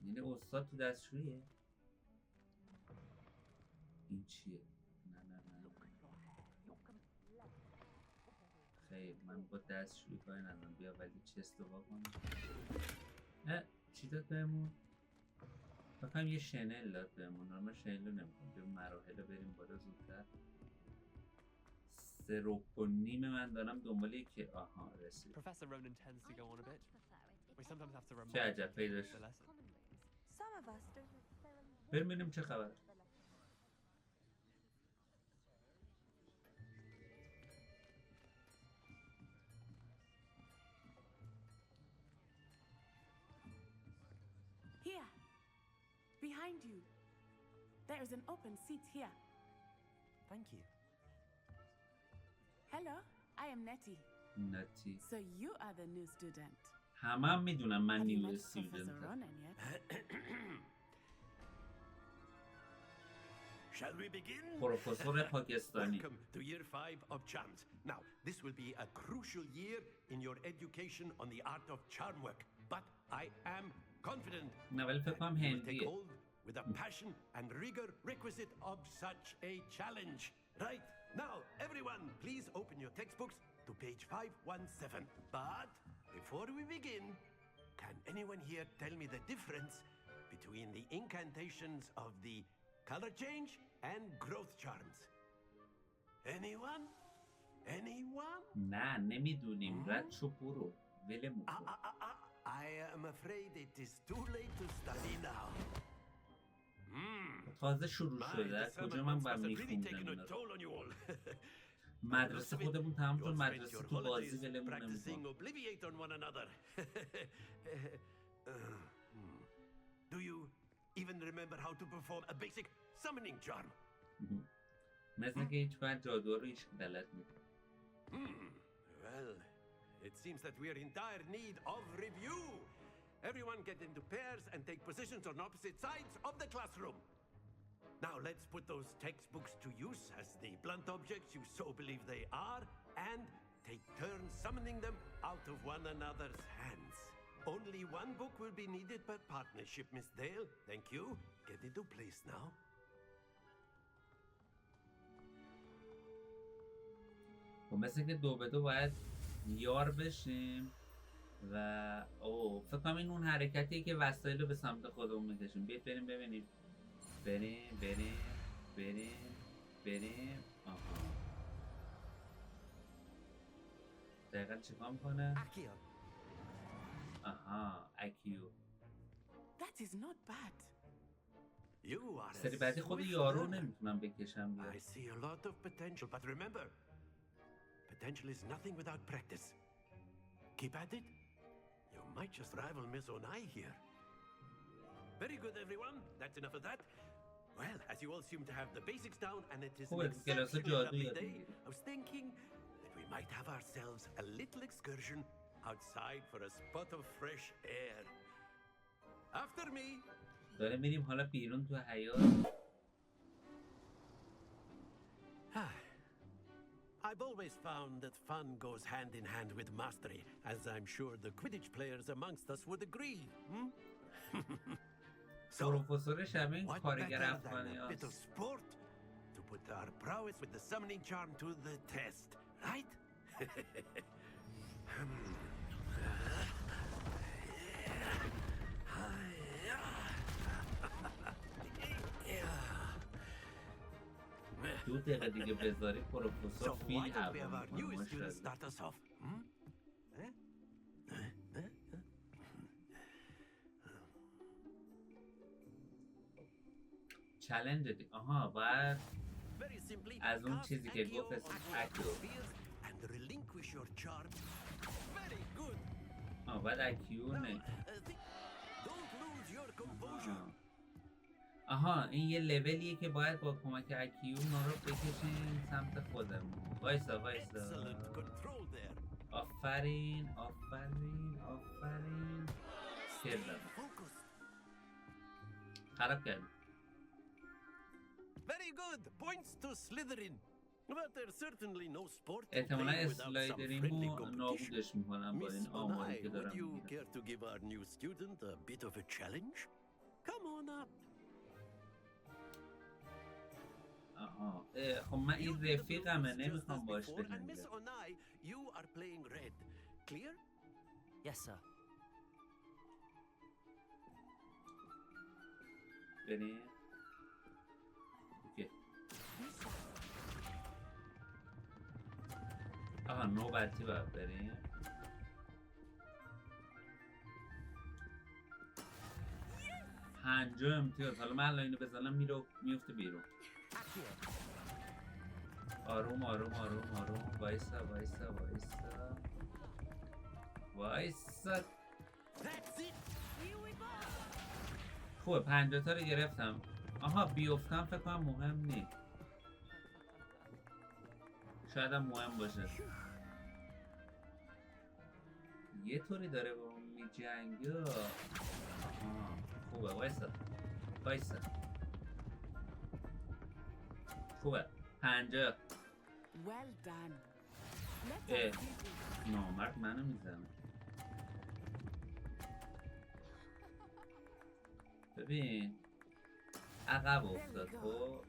یعنی استاد تو دستشویه. این چیه؟ نه خیر من با دستشویی کاری ندارم. بیا ولی چست رو واکنم. نه چی داد بهمون؟ بخوایم یه شنل داد بهمون. ما شنل رو نمیکنم. به مراحل رو بریم بالا زودتر. 3:30 من دارم دنبال یکی. آها رسید. چه عجب پیداش. ببینیم چه خبر. Here, behind you. There is an open seat here. Thank you. Hello, I am Nettie. Nettie. So you are the new student. همه میدونم من Have you نیو met استودنت. Professor Ronan yet? Shall we begin? پروفسور پاکستانی. Welcome to year 5 of charms. Now, this will be a crucial year in your education on the art of charm work. But I am confident نه ولی فکر کنم that you will take هندیه. hold with the passion and rigor requisite of such a challenge. Right, now everyone please open your textbooks to page 517. But before we begin, can anyone here tell me the difference between the incantations of the color change and growth charms? Anyone? Anyone? نه نمیدونیم. رد شو برو. ولمون کن. I am afraid it is too late to study now. تازه شروع شده. کجا من باید میخوندم. مدرسه خودمون تمام شد. مدرسه تو بازی ولمون نمیکن. Do you even remember how to perform a basic summoning charm? مثل که هیچ وقت جادو رو هیچ بلد نیست. Well, it seems that we are in dire need of review. Everyone get into pairs and take positions on opposite sides of the classroom. Now let's put those textbooks to use as the blunt objects you so believe they are, and take turns summoning them out of one another's hands. Only one book will be needed per partnership, Miss Dale. Thank you. Get into place now. و مثل که 2 به 2 باید یار بشیم و فکر کنم این اون حرکتیه که وسایل رو به سمت خودمون میکشیم. بیاید بریم ببینیم. بریم. آها دقیقا چیکار میکنه؟ آها اکیو. That is not bad. سری بعدی خود یارو نمیتونم بکشم بیاد. I see a lot of potential, but remember, potential is nothing without practice. Keep at it. You might just rival Miss Onai here. Very good, everyone. That's enough of that. Well, as you all seem to have the basics down, and it is an exceptionally lovely day, I was thinking that we might have ourselves a little excursion outside for a spot of fresh air. After me. داره میریم حالا بیرون تو حیاط. I've always found that fun goes hand in hand with mastery, as I'm sure the Quidditch players amongst us would agree. پروفسور شبیه what کارگر better than افغانی a bit of هست. sport to put our prowess with the summoning charm to the test, right? دو دقیقه دیگه بذاری پروفسور So فیل why don't we have our هوا newest student میکنه. start us off? چالش دی. آها باید Very simply, از اون cast چیزی که Accio گفت on اسمش one of اکیو. your spheres and relinquish your charm. Very good. باید اکیو Now, نه. don't lose your composure. آها این یه لولیه که باید با کمک اکیو ما رو بکشیم سمت خودمون. وایسا Excellent control there. آفرین کردم. Focused. خراب کردم. Very good. Points to Slytherin. But there's certainly no sport to احتمالا play without some friendly اسلایدرینو competition. نابودش میکنم با Miss این آماری که Onai, would دارم you میگیرم. care to give our new student a bit of a challenge? Come on up. آها خب من این You did the رفیقمه rules just نمیخوام as باش before, and Miss بجنگم. Onai, you are playing red. Clear? Yes, sir. بریم. اوکی. آها نوبتی باید بریم. پنجم امتیاز. حالا من الان اینو بزنم میفته بیرون. آروم وایسا خوبه 50 تا رو گرفتم. آها بیفتم فکر کنم مهم نیست. شاید هم مهم باشه. یه طوری داره با اون میجنگه. آها خوبه وایسا خوبه 50. Well done. Let Eh. us see this. نامرد منو میزنه. ببین عقب افتاد. خب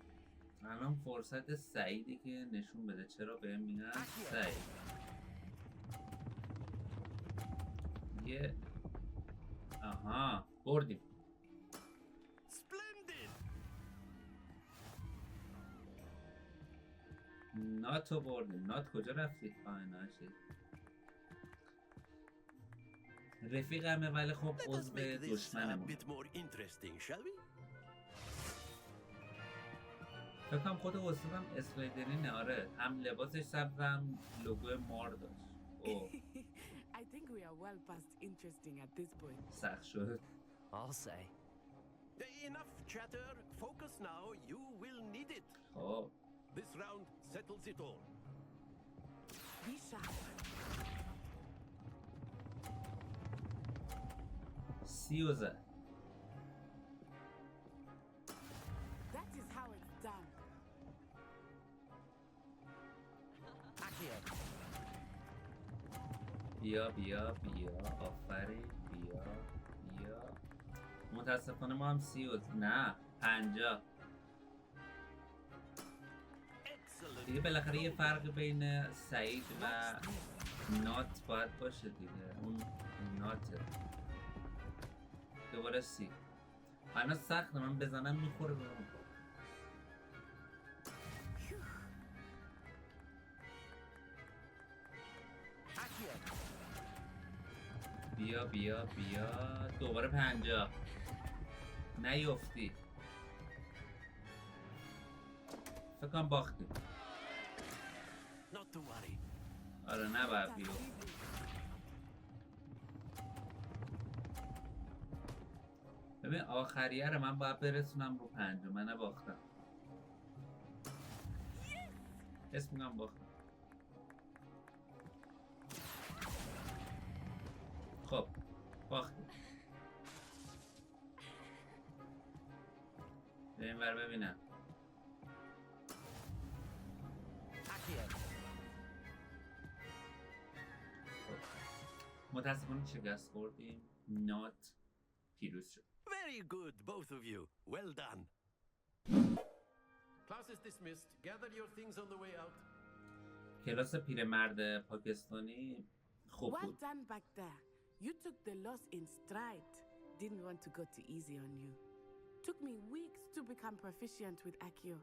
الان فرصت سعیدی که نشون بده. چرا بهم میگن سعید؟ یه آها بردیم. ناتو بردیم. نات کجا رفتی؟ ناشی رفیقمه ولی خب Let us عضو make this a دشمنمون. bit more interesting, shall we? فکر کنم خود استادم اسلایدرینه. آره هم لباسش سبز هم لوگو مار داشت. اوه I think we are well past interesting at this point. سخت شد. I'll say. Enough chatter. Focus now. You will need it. خب This round settles it all. Be sharp. 30 زد. That is how it's done. بیا آفرین بیا متاسفانه ما هم 30 نه 50 دیگه. بالاخره یه فرق بین سعید و نات باید باشه دیگه. اون ناته. دوباره 30. الان سخته من بزنم میخوره به اون. بیا دوباره 50. نیفتی. فکر کنم باختیم. Not to worry. آره نباید بیفتی. ببین آخریه رو من باید برسونم رو 5. من نباختم. اسم میگم باختم. خب باختیم. بریم بر ببینم. متاسفانه شکست خوردیم. نات پیروز شد. Very good, both of you. Well done. Class is dismissed. Gather your things on the way out. کلاس پیرمرد پاکستانی خوب Well بود. done back there. You took the loss in stride. Didn't want to go too easy on you. Took me weeks to become proficient with Accio.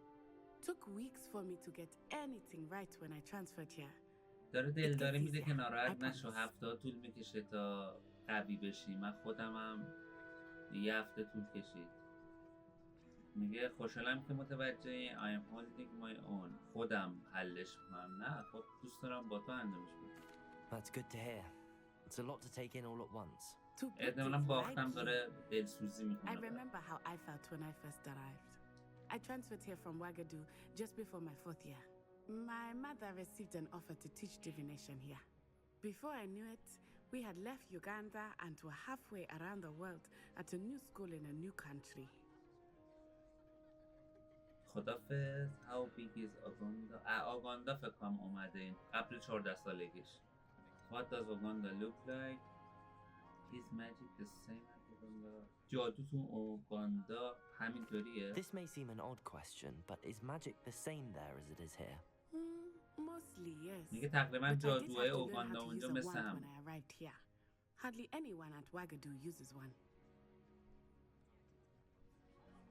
Took weeks for me to get anything right when I transferred here. داره دلداری میده که ناراحت نشو. 70 طول میکشه تا قوی بشی. من خودم هم یه هفته طول کشید. میگه خوشحالم که متوجه I am holding my own. خودم حلش کنم. نه خب دوست دارم با تو انجامش بدم. That's good to hear. It's a lot to take in all at once. To put احتمالاً it باختم lightly, داره دلسوزی I میکنه. remember how I felt when I first arrived. I transferred here from Ouagadougou just before my 4th year. My mother received an offer to teach divination here. Before I knew it, we had left Uganda and were halfway around the world at a new school in a new country. خدافظ. How big is Uganda؟ آگاندا فکر کنم اومده این قبل 14 سالگیش. What does Uganda look like? Is magic the same as Uganda? جادو تو اوگاندا همینطوریه؟ This may seem an odd question, but is magic the same there as it is here? Mostly, yes. میگه تقریبا But I did جادوهای have to learn اوگاندا how to اونجا use a مثل wand هم. when I arrived here. Hardly anyone at Ouagadougou uses one.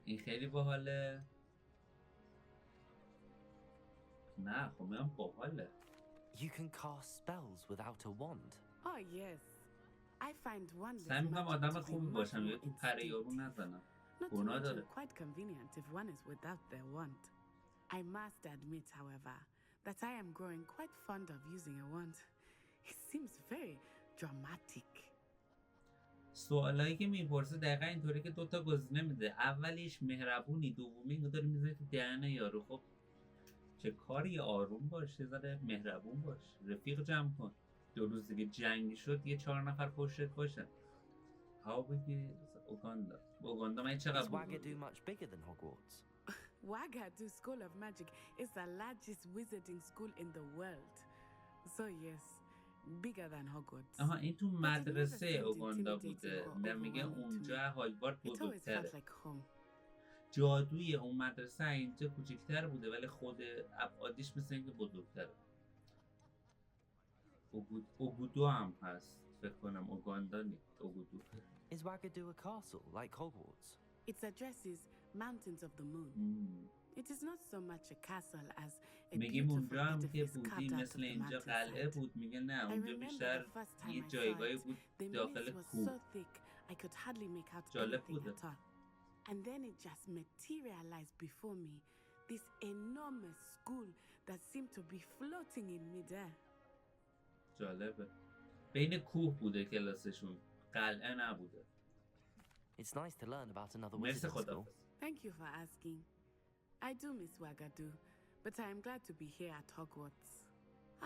این خیلی باحاله. نه خب میگم باحاله. You can cast spells without a wand. Oh yes. I find one سعی میکنم آدم خوبی much باشم more یا تو پر یارو instinctive. نزنم. Not to گناه mention داره. quite convenient if one is without their wand. I must admit, however, that I am growing quite fond of using a wand. It seems very dramatic. سوالایی که میپرسه دقیقا اینطوری که دوتا گزینه میده. اولیش مهربونی، دومی اینو داری میذاری تو دهن یارو. خب چه کاری؟ آروم باش، یه ذره مهربون باش، رفیق جمع کن. 2 روز دیگه جنگی شد یه 4 نفر پشتت باشن. ها بگی اوگاندا من Is چقدر Ouagadougou بزرگه؟ much bigger than Hogwarts? Ouagadougou School of Magic is the largest wizarding school in the world. So yes, bigger than Hogwarts. آها این تو But it never مدرسه seemed اوگاندا intimidating بوده. or نه میگه overwhelming to اونجا me. هاگوارد It always felt بزرگتره. like home. جادوی اون مدرسه اینجا کوچیکتر بوده ولی خود ابعادیش مثل اینکه بزرگتره. اوگودو هم هست فکر کنم. اوگاندا نیست، اوگودو. Is Ouagadougou a castle like Hogwarts? It addresses mountains of the moon. It is not so much a castle as a میگیم beautiful اونجا هم که edifice بودی carved out of مثل the اینجا قلعه mountainside. بود. میگه نه I اونجا remember بیشتر the first time یه I saw جایگاهی it, بود the داخل mist was کوه. so thick I could hardly make out جالب anything بوده. at all. And then it just materialized before me, this enormous school that seemed to be floating in midair. جالبه. بین کوه بوده کلاسشون، قلعه نبوده. It's nice to learn about another مرسی wizarding school. خدا. Thank you for asking. I do miss Ouagadougou, but I am glad to be here at Hogwarts.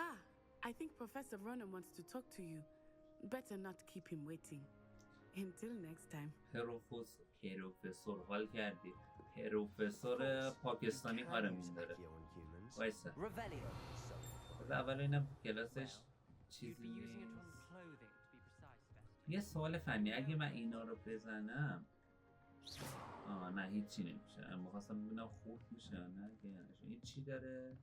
Ah, I think Professor Ronan wants to talk to you. Better not keep him waiting. Until next time. پروفسور حال کردی. پروفسور پاکستانی هارمون داره. وایسا. Revelio. اول اینم کلاسش چیزی نیست. یه سوال فنی اگه من اینا رو بزنم نه هیچی نمیشه. میخواستم ببینم خورد میشه یا نه. این چی داره؟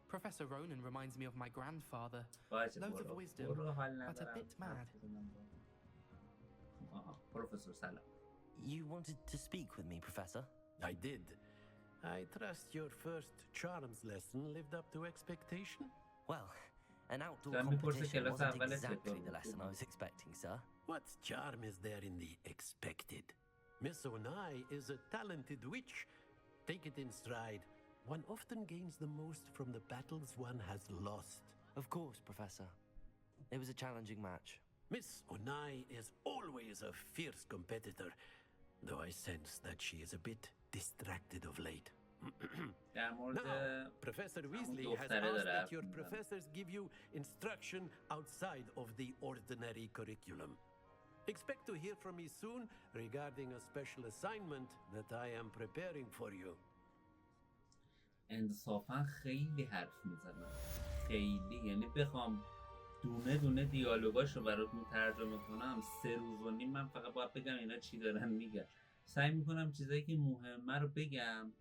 Professor Ronan reminds me of my grandfather. باشه Loads of برو wisdom, حال but a ندارم. bit mad. پروفسور سلام. You wanted to speak with me, Professor? I did. I trust your first charms lesson lived up to expectation? Well, an outdoor Then we put the competition killers wasn't out, well, exactly let's the go. lesson I was expecting, sir. What charm is there in the expected? Miss Onai is a talented witch. Take it in stride. One often gains the most from the battles one has lost. Of course, Professor. It was a challenging match. Miss Onai is always a fierce competitor, though I sense that she is a bit distracted of late. در مورد Now, Professor Weasley has دختره asked داره that your حرف می‌زنه. professors give you instruction outside of the ordinary curriculum. Expect to hear from me soon regarding a special assignment that I am preparing for you. انصافا خیلی حرف میزنم. خیلی، یعنی بخوام دونه دونه دیالوگاشو براتون ترجمه کنم 3 روز و نیم من فقط باید بگم اینا چی دارن میگن. سعی میکنم چیزایی که مهمه رو بگم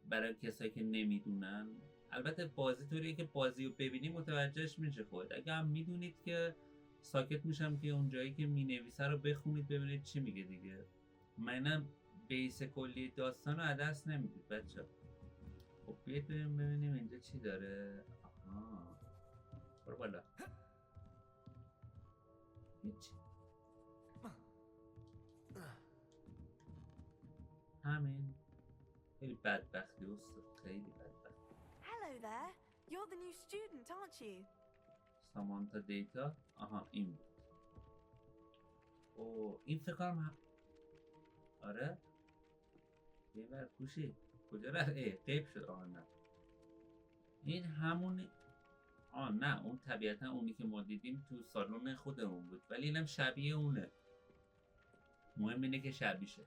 برای کسایی که نمیدونن. البته بازی طوریه که بازی رو ببینیم متوجهش میشه خود. اگه هم میدونید که ساکت میشم که اون جایی که مینویسه رو بخونید ببینید چی میگه دیگه. من بیس کلی داستان رو از دست نمیدید بچه. خب بیاید ببینیم اینجا چی داره. آها برو بالا. هیچی. همین. خیلی بدبختی استاد، خیلی بدبختی. Hello there. You're the new student, aren't you? سامانتا دیتا. آها این بود. اوه این فکر کنم آره یه بر کوشی کجا رفت؟ غیب شد. آه نه این همون نه اون طبیعتا اونی که ما دیدیم تو سالن خودمون بود، ولی اینم شبیه اونه. مهم اینه که شبیه شه.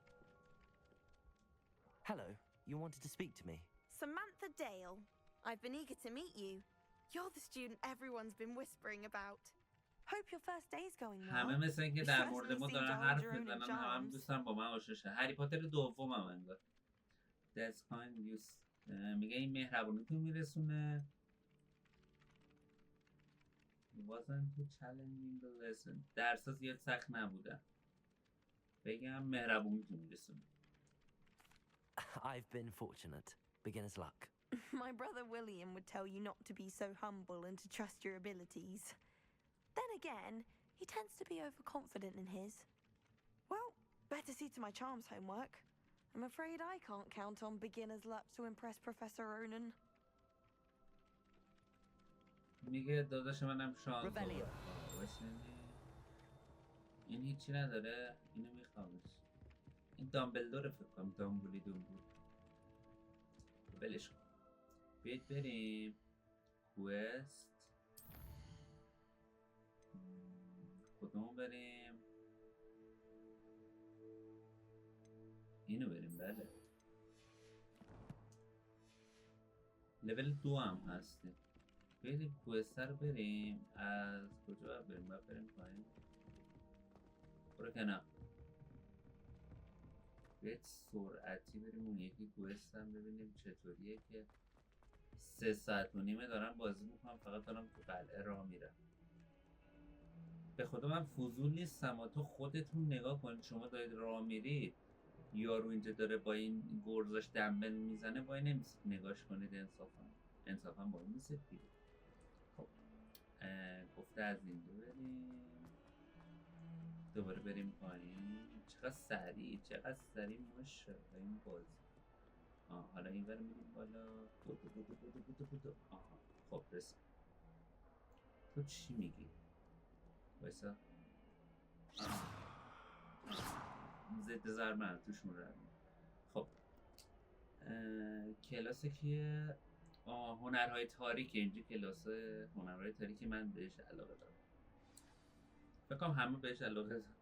Hello, you wanted to speak to me? Samantha Dale. I've been eager to meet you. You're the student everyone's been whispering about. Hope your first day's going well. همه مثل این که در مورد ما دارن حرف میزنن، هم دوستان با من آشنا شدن. هری پاتر دومم انگار. That's kind use. میگه این مهربونیتون میرسونه. It wasn't too challenging the lesson. درسا زیاد سخت نبودن. بگم مهربونیتون میرسونه. I've been fortunate. Beginner's luck. My brother William would tell you not to be so humble and to trust your abilities. Then again, he tends to be overconfident in his. Well, better see to my charms homework. I'm afraid I can't count on beginner's luck to impress Professor Ronan. میگه داداش منم شانس این هیچی نداره. اینو میخوامش. این دامبلدور فکر کنم. دامبول بلش کن. بیایید بریم کوست. کدوم بریم؟ اینو بریم. بله لول 2 هم هستیم. بریم کوست رو بریم. از کجا بریم؟ بریم پایین. برو کنار. بیایید سرعتی بریم اون یکی کوست هم ببینیم چطوریه که 3 ساعت و نیمه دارم بازی میکنم، فقط دارم تو قلعه راه میرم. به خدا من فضول نیستم و تو خودتون نگاه کنید. شما دارید راه میرید، یارو اینجا داره با این گرزاش دنبل میزنه، وای نمیسید نگاش کنید. انصافا وای میسید دیگه. خب گفته از این دو بریم، دوباره بریم پایین. چقدر سریع ماشاءالله این بازی. حالا این ور میریم بالا. آها خب رسید. تو چی میگی؟ وایسا. ضد ضربه توشون رو. خب کلاس کیه؟ هنرهای تاریک. اینجا کلاس هنرهای تاریکی من بهش علاقه دارم. فکر کنم همه بهش علاقه دارم.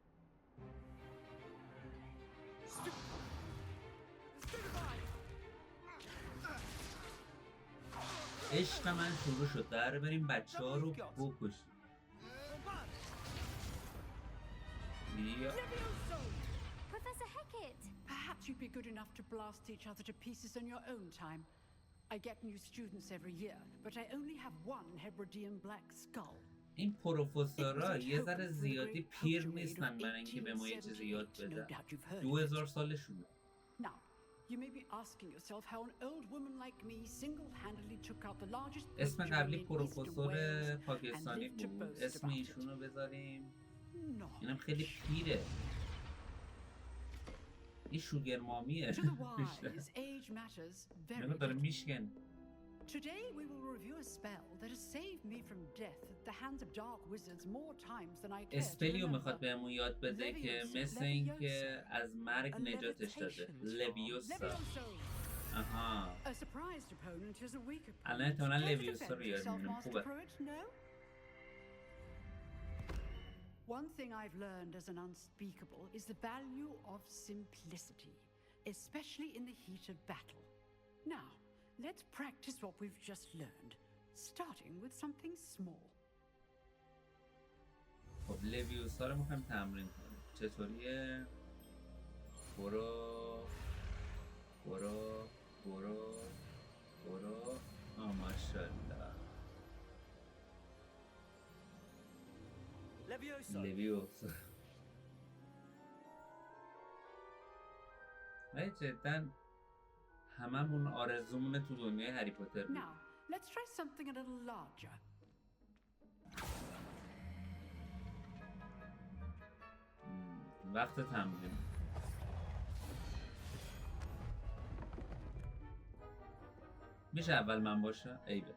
عشق من شروع شد. در بریم بچه ها رو بکشیم. Professor Hecat! Perhaps you'd be good enough to blast each other to pieces in your own time. I get new students every year, but I only have one Hebridean black skull. این پروفسورها یه ذره زیادی پیر نیستن برای اینکه به ما یه چیزی یاد بدن. 2000 سالشونه. Now, you may be asking yourself how an old woman like me single-handedly took out the largest اسم قبلی پروفسور پاکستانی بود. اسم ایشونو بذاریم. اینم خیلی پیره. این شوگر مامیه. نگاه داره میشکن. Today we will review a spell that has saved me from death at the hands of dark wizards more times than I care to اسپلیو remember. میخواد بهمون یاد بده که مثل این که از مرگ نجاتش داده. لویوسا. آها. A surprised opponent is a weak opponent. الان احتمالا Care to لویوسا رو defend یاد yourself, میگیرم. Master خوبه. Pruitt? No? One thing I've learned as an unspeakable is the value of simplicity, especially in the heat of battle. Now, let's practice what we've just learned, starting with something small. خب لویوسا رو میخوایم تمرین کنیم. چطوریه؟ برو. ماشاءالله. لویوسا. نه جدا هممون آرزومونه تو دنیای هری پاتر بود. Now, let's try something a little larger. وقت تمرین. میشه اول من باشم؟ ایوه.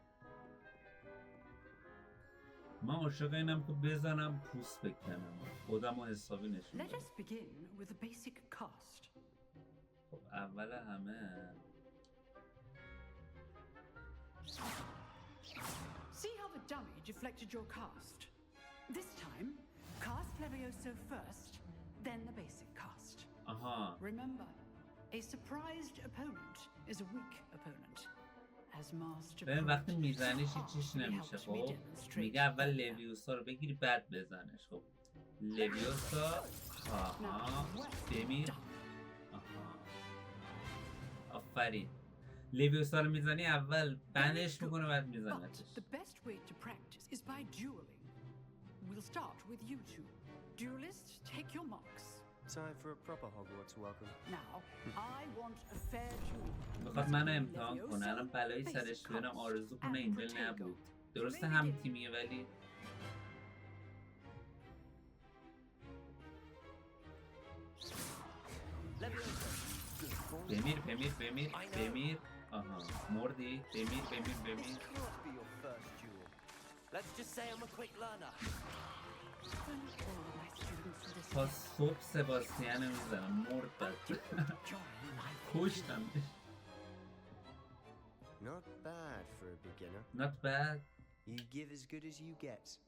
من عاشق اینم که بزنم پوست بکنم، خودم رو حسابی نشون Let بدم. us begin with the basic cast. خب اول همه See how the dummy deflected your cast. This time, cast Levioso first, then the basic cast. آها Remember, a surprised opponent is a weak opponent. As master ببین وقتی poet, میزنیش it's هیچیش hard to be نمیشه. helped to خب demonstrate میگه اول better. لویوسا رو بگیری بعد بزنش. خب لویوسا آها بمیر آها آفرین. لویوسا رو میزنی اول بندش میکنه بعد میزنتش. But the best way to practice is by dueling. We'll start with you two. Duelists, take your marks. Time for a proper Hogwarts welcome. Now, I want a fair duel. میخواد منو امتحان کنه. الان بلایی سرش بیارم آرزو کنه اینجا نبود. درسته هم تیمیه ولی بمیر بمیر بمیر بمیر آها مردی بمیر This can't be your first duel. Let's just say I'm a quick learner. تا صبح سباستیان میزنم مرد بد کشتم. Not bad for a beginner. not bad. You give as good as you get.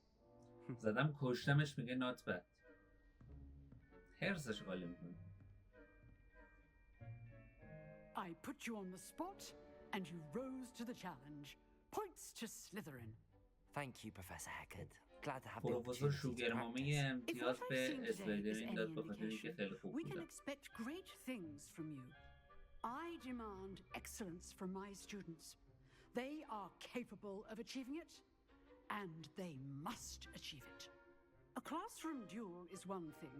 زدم کشتمش میگه not bad. هرسش قالی میکنه. I put you on the spot, and you rose to the challenge. Points to Slytherin. Thank you, Professor Heckard. Glad to have the پروفسور opportunity to شوگر مامی practice. امتیاز If what I've به seen today is اسلایدرین any داد به خاطر اینکه indication, خیلی خوب we can بودم. expect great things from you. I demand excellence from my students. They are capable of achieving it, and they must achieve it. A classroom duel is one thing,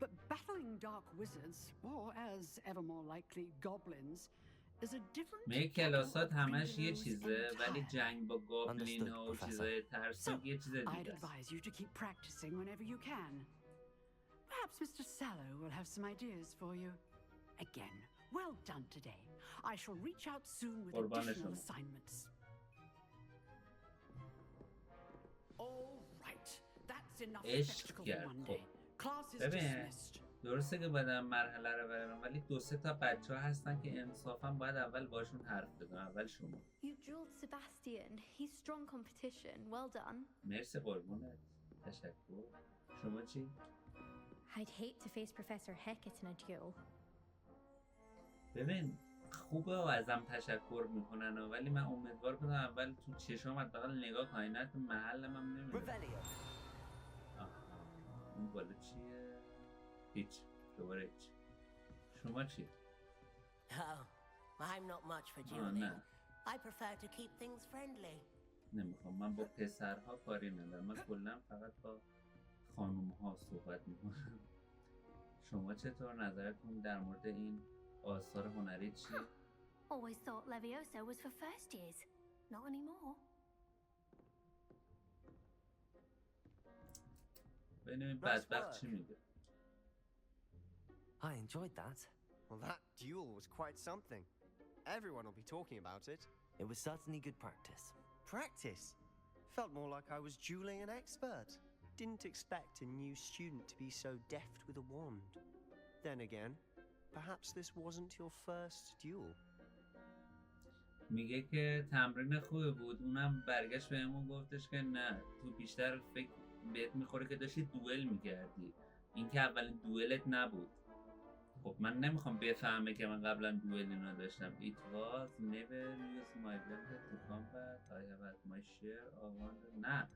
but battling dark wizards, or as ever more likely goblins, is a different میگه کلاسات همش یه grandiose چیزه ولی entirely. جنگ با گابلین ها و Understood, چیزای So, ترسناک یه چیز I'd دیگه است. advise you to keep practicing whenever you can. Perhaps Mr. Sallow will have some ideas for you. Again, well done today. I shall reach out soon with قربان additional شما. assignments. All right, that's enough عشق spectacle for کرد. one خب day. Class is ببین dismissed. درسته که باید مرحله رو برم ولی 2-3 تا بچه ها هستن که انصافا باید اول باشون حرف بزنم. اول شما. You dueled Sebastian. He's strong competition. Well done. مرسی قربونت. تشکر. شما چی؟ I'd hate to face Professor Hecat in a duel. ببین خوبه و ازم تشکر میکنن ولی من امیدوار بودم اول تو چشام حداقل نگاه کنی نه تو محلم هم نمیدونم. Revelio. اون بالا چیه؟ هیچ. دوباره هیچ. شما چی؟ Oh, I'm not much for آه dueling. نه I prefer to keep things friendly. نمیخوام. من با پسرها کاری ندارم. من کلا فقط با خانوم ها صحبت میکنم. شما چطور؟ نظرتون در مورد این آثار هنری چیه؟ Always thought Levioso was for first years. Not anymore. ببینیم بدبخت چی میگه. I enjoyed that. Well, that duel was quite something. Everyone will be talking about it. It was certainly good practice. Practice? Felt more like I was dueling an expert. Didn't expect a new student to be so deft with a wand. Then again, perhaps this wasn't your first duel. میگه که تمرین خوبی بود. اونم برگشت بهمون گفتش که نه تو بیشتر فکر بهت میخوره که داشتی دوئل میکردی. این که اولین دوئلت نبود. خب من نمیخوام بفهمه که من قبلا دوئل اینا داشتم. It was never use my weapon to combat. I have had my share of wonder. نه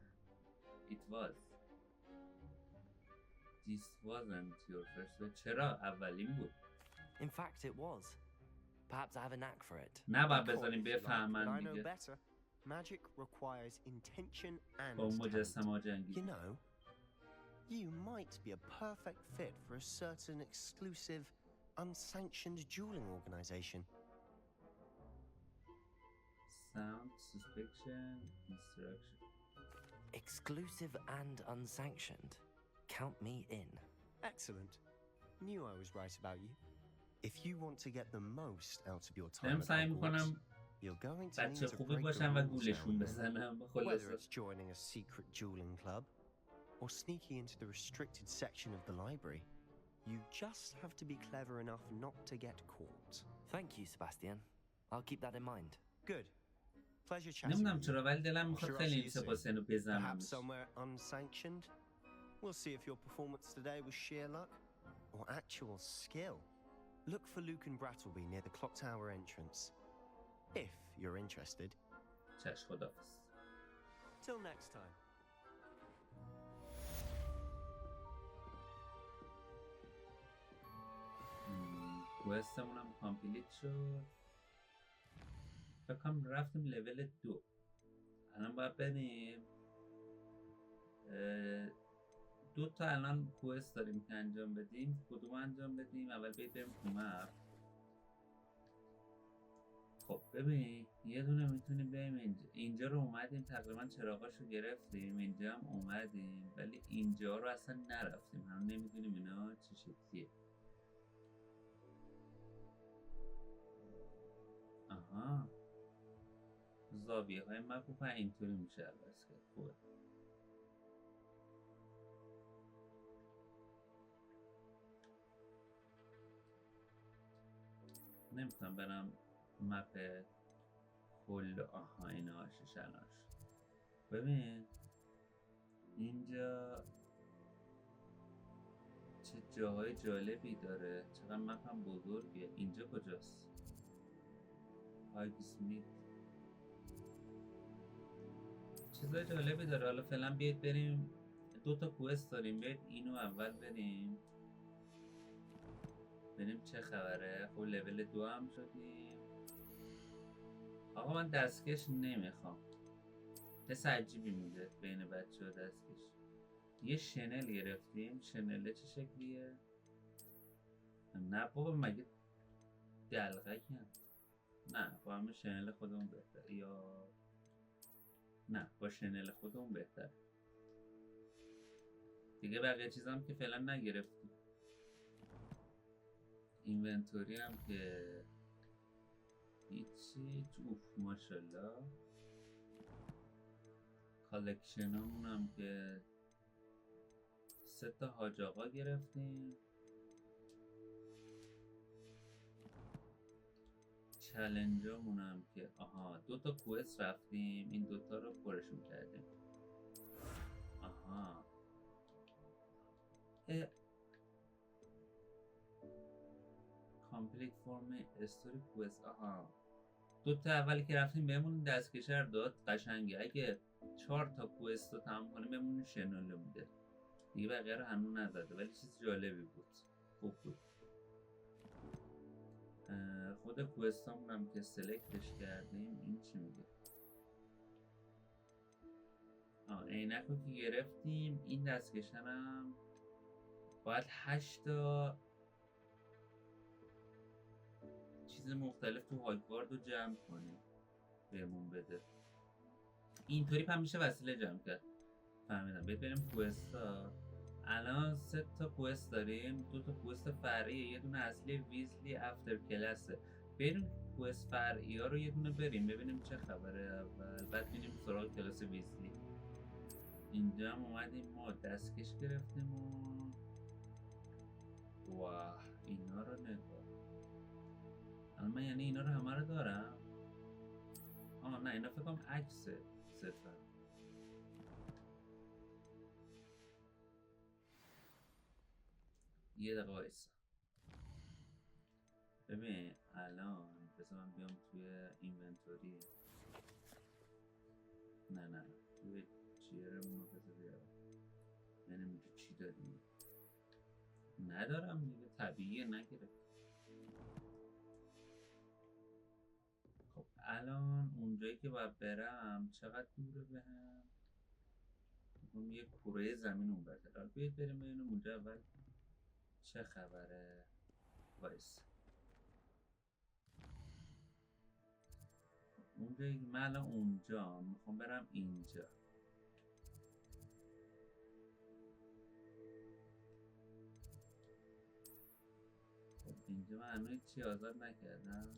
It was. This wasn't your first. چرا اولین بود. In fact, it was. Perhaps I have a knack for it. نه باید Call it بذاریم if you like, but بفهمن I know دیگه. better. Magic requires intention and با talent. مجسمه ها جنگی. You know, you might be a perfect fit for a certain exclusive, unsanctioned dueling organization. Sound, suspicion, instruction. Exclusive and unsanctioned. Count me in. Excellent. Knew I was right about you. If you want to get the most out of your time دارم at سعی Hogwarts, میکنم You're going to need بچه to خوبی break the باشم و rules گولشون now. بزنم. Whether خلاصه it's joining a secret dueling club or sneaking into the restricted section of the library, you just have to be clever enough not to get caught. Thank you, Sebastian. I'll keep that in mind. Good. Pleasure chatting نمیدونم with you. چرا ولی دلم I'm میخواد sure I'll خیلی see این you soon. سباسیانو Perhaps بزنمش. somewhere unsanctioned. We'll see if your performance today was sheer luck or actual skill. Look for Luke and Brattleby near the clock tower entrance. If you're interested. چشم خداحافظ. Till next time. کوستمون هم کامپلیت شد. فکر کنم رفتیم لول 2. الان باید بریم 2 تا الان کوست داریم که انجام بدیم. کدوم انجام بدیم؟ اول بریم تو مپ. خب ببین یه دونه میتونیم بریم اینجا رو اومدیم تقریبا چراغاشو گرفتیم، اینجا هم اومدیم ولی اینجا رو اصلا نرفتیم، هم نمیدونیم اینا چه شکلیه. آها زاویه های مپ رو اینطوری میشه عوض کرد. خوبه. نمیتونم برم مپ کل. آها اینا ششناش. ببین اینجا چه جاهای جالبی داره، چقدر مپ هم بزرگیه. اینجا کجاست؟ هاگوارتز چیزای جالبی داره. حالا فعلا بیاید بریم 2 تا کوست داریم، بیاید اینو اول بریم چه خبره. خب لول 2 هم شدیم. آقا من دستکش نمیخوام، حس عجیبی میده بین بچه ها دستکش. یه شنل گرفتیم. شنله چه شکلیه؟ نه بابا مگه دلغک هم؟ نه با همه شنل خودمون بهتر، یا نه با شنل خودمون بهتر دیگه. بقیه چیزام که فعلا نگرفتیم. اینونتوری هم که هیچی. اوف ماشالله. کالکشن همون هم که 3 تا حاج آقا گرفتیم. چلنج همون هم که آها 2 تا کوست رفتیم، این 2 تا رو پرشون کردیم. آها کامپلیت فرم استوری کوست. آها 2 تا اولی که رفتیم بهمون دستکشر داد. قشنگه. اگه 4 تا کوست رو تمام کنیم بهمون شنل میده دیگه. بقیه رو هنوز نزده ولی چیز جالبی بود. خوب بود. خود کوستامون هم که سلکتش کردیم. این چی میگه؟ عینک رو که گرفتیم. این دستکشن هم باید 8 تا چیز مختلف تو هاگوارد رو جمع کنیم بهمون بده. اینطوری هم میشه وسیله جمع کرد. فهمیدم. بریم کوستا. الان 3 تا کوست داریم. 2 تا کوست فرعیه، یه دونه اصلی ویزلی افتر کلاسه. بریم کوست فرعی ها رو یه دونه بریم ببینیم چه خبره اول، بعد بریم سراغ کلاس ویزلی. اینجا هم اومدیم ما دستکش گرفتیم و واه اینا رو نگاه. الان من یعنی اینا رو همه رو دارم. نه اینا فکر کنم عکسه صرفا. یه دقیقه وایسا. ببین الان بذار من بیام توی اینونتوری. نه توی چیرمون رو بذار بیارم. یعنی میگه چی داریم؟ ندارم دیگه. طبیعیه نگرفت. خب الان اونجایی که باید برم چقدر دوره بهم؟ یه کره زمین اون برده. بیاید بریم ببینیم اونجا اول چه خبره. وایس اونجایی که من الان اونجا میخوام برم اینجا. خب اینجا من هنوز چی آزاد نکردم.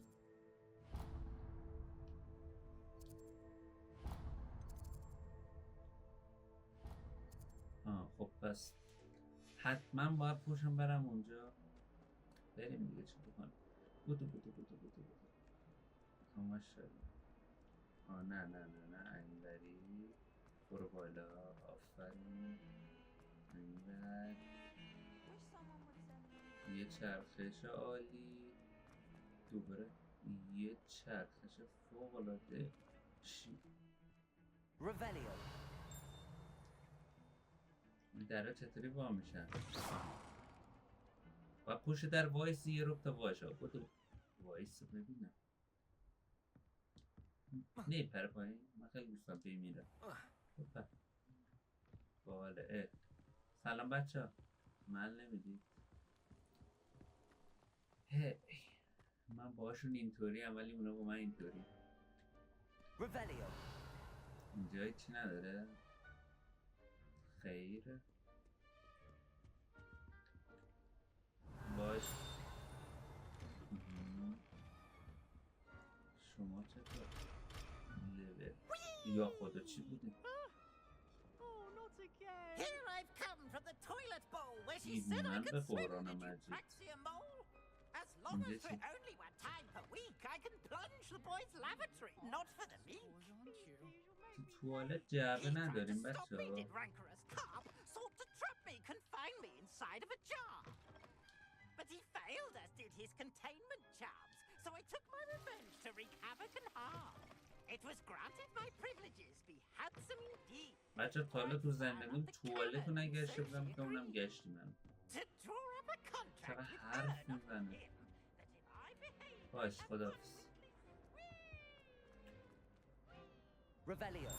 پس حتما باید پوشم برم اونجا. بریم دیگه چی بکنم. بودو همش شد. نه اینوری برو بالا. آفرین. اینور یه چرخش عالی. دوباره یه چرخش فوق‌العاده. چی؟ Revelio. این درها چطوری وا میشن؟ و پشت در وایسی یه رب تا واشا. بودو وایس ببینم. نه پر پایین. من خیلی دوستم بمیرم. باله. سلام بچه ها. من نمیدید. من باشون اینطوری هم ولی اونا با من اینطوری. Revelio. اینجا هیچی نداره. خیر باش. شما چطور؟ لول یا خدا چی بوده؟ Here I've come from the toilet bowl where she said I could swim. Did you taxi a mole? As long as for only one time per week, I can plunge the boys' lavatory, not for the meek. تو توالت جعبه نداریم بچه ها. Did rancorous carp sought to trap me, confine me inside of a jar. But he failed, as did his containment charms, so I took my revenge to wreak havoc and harm. It was granted my privileges be handsome indeed. بچه تا حالا تو زندگیم توالت رو نگشته بودم که اونم گشتیم هم. چرا حرف میزنه؟ باش خداحافظ. Revelio.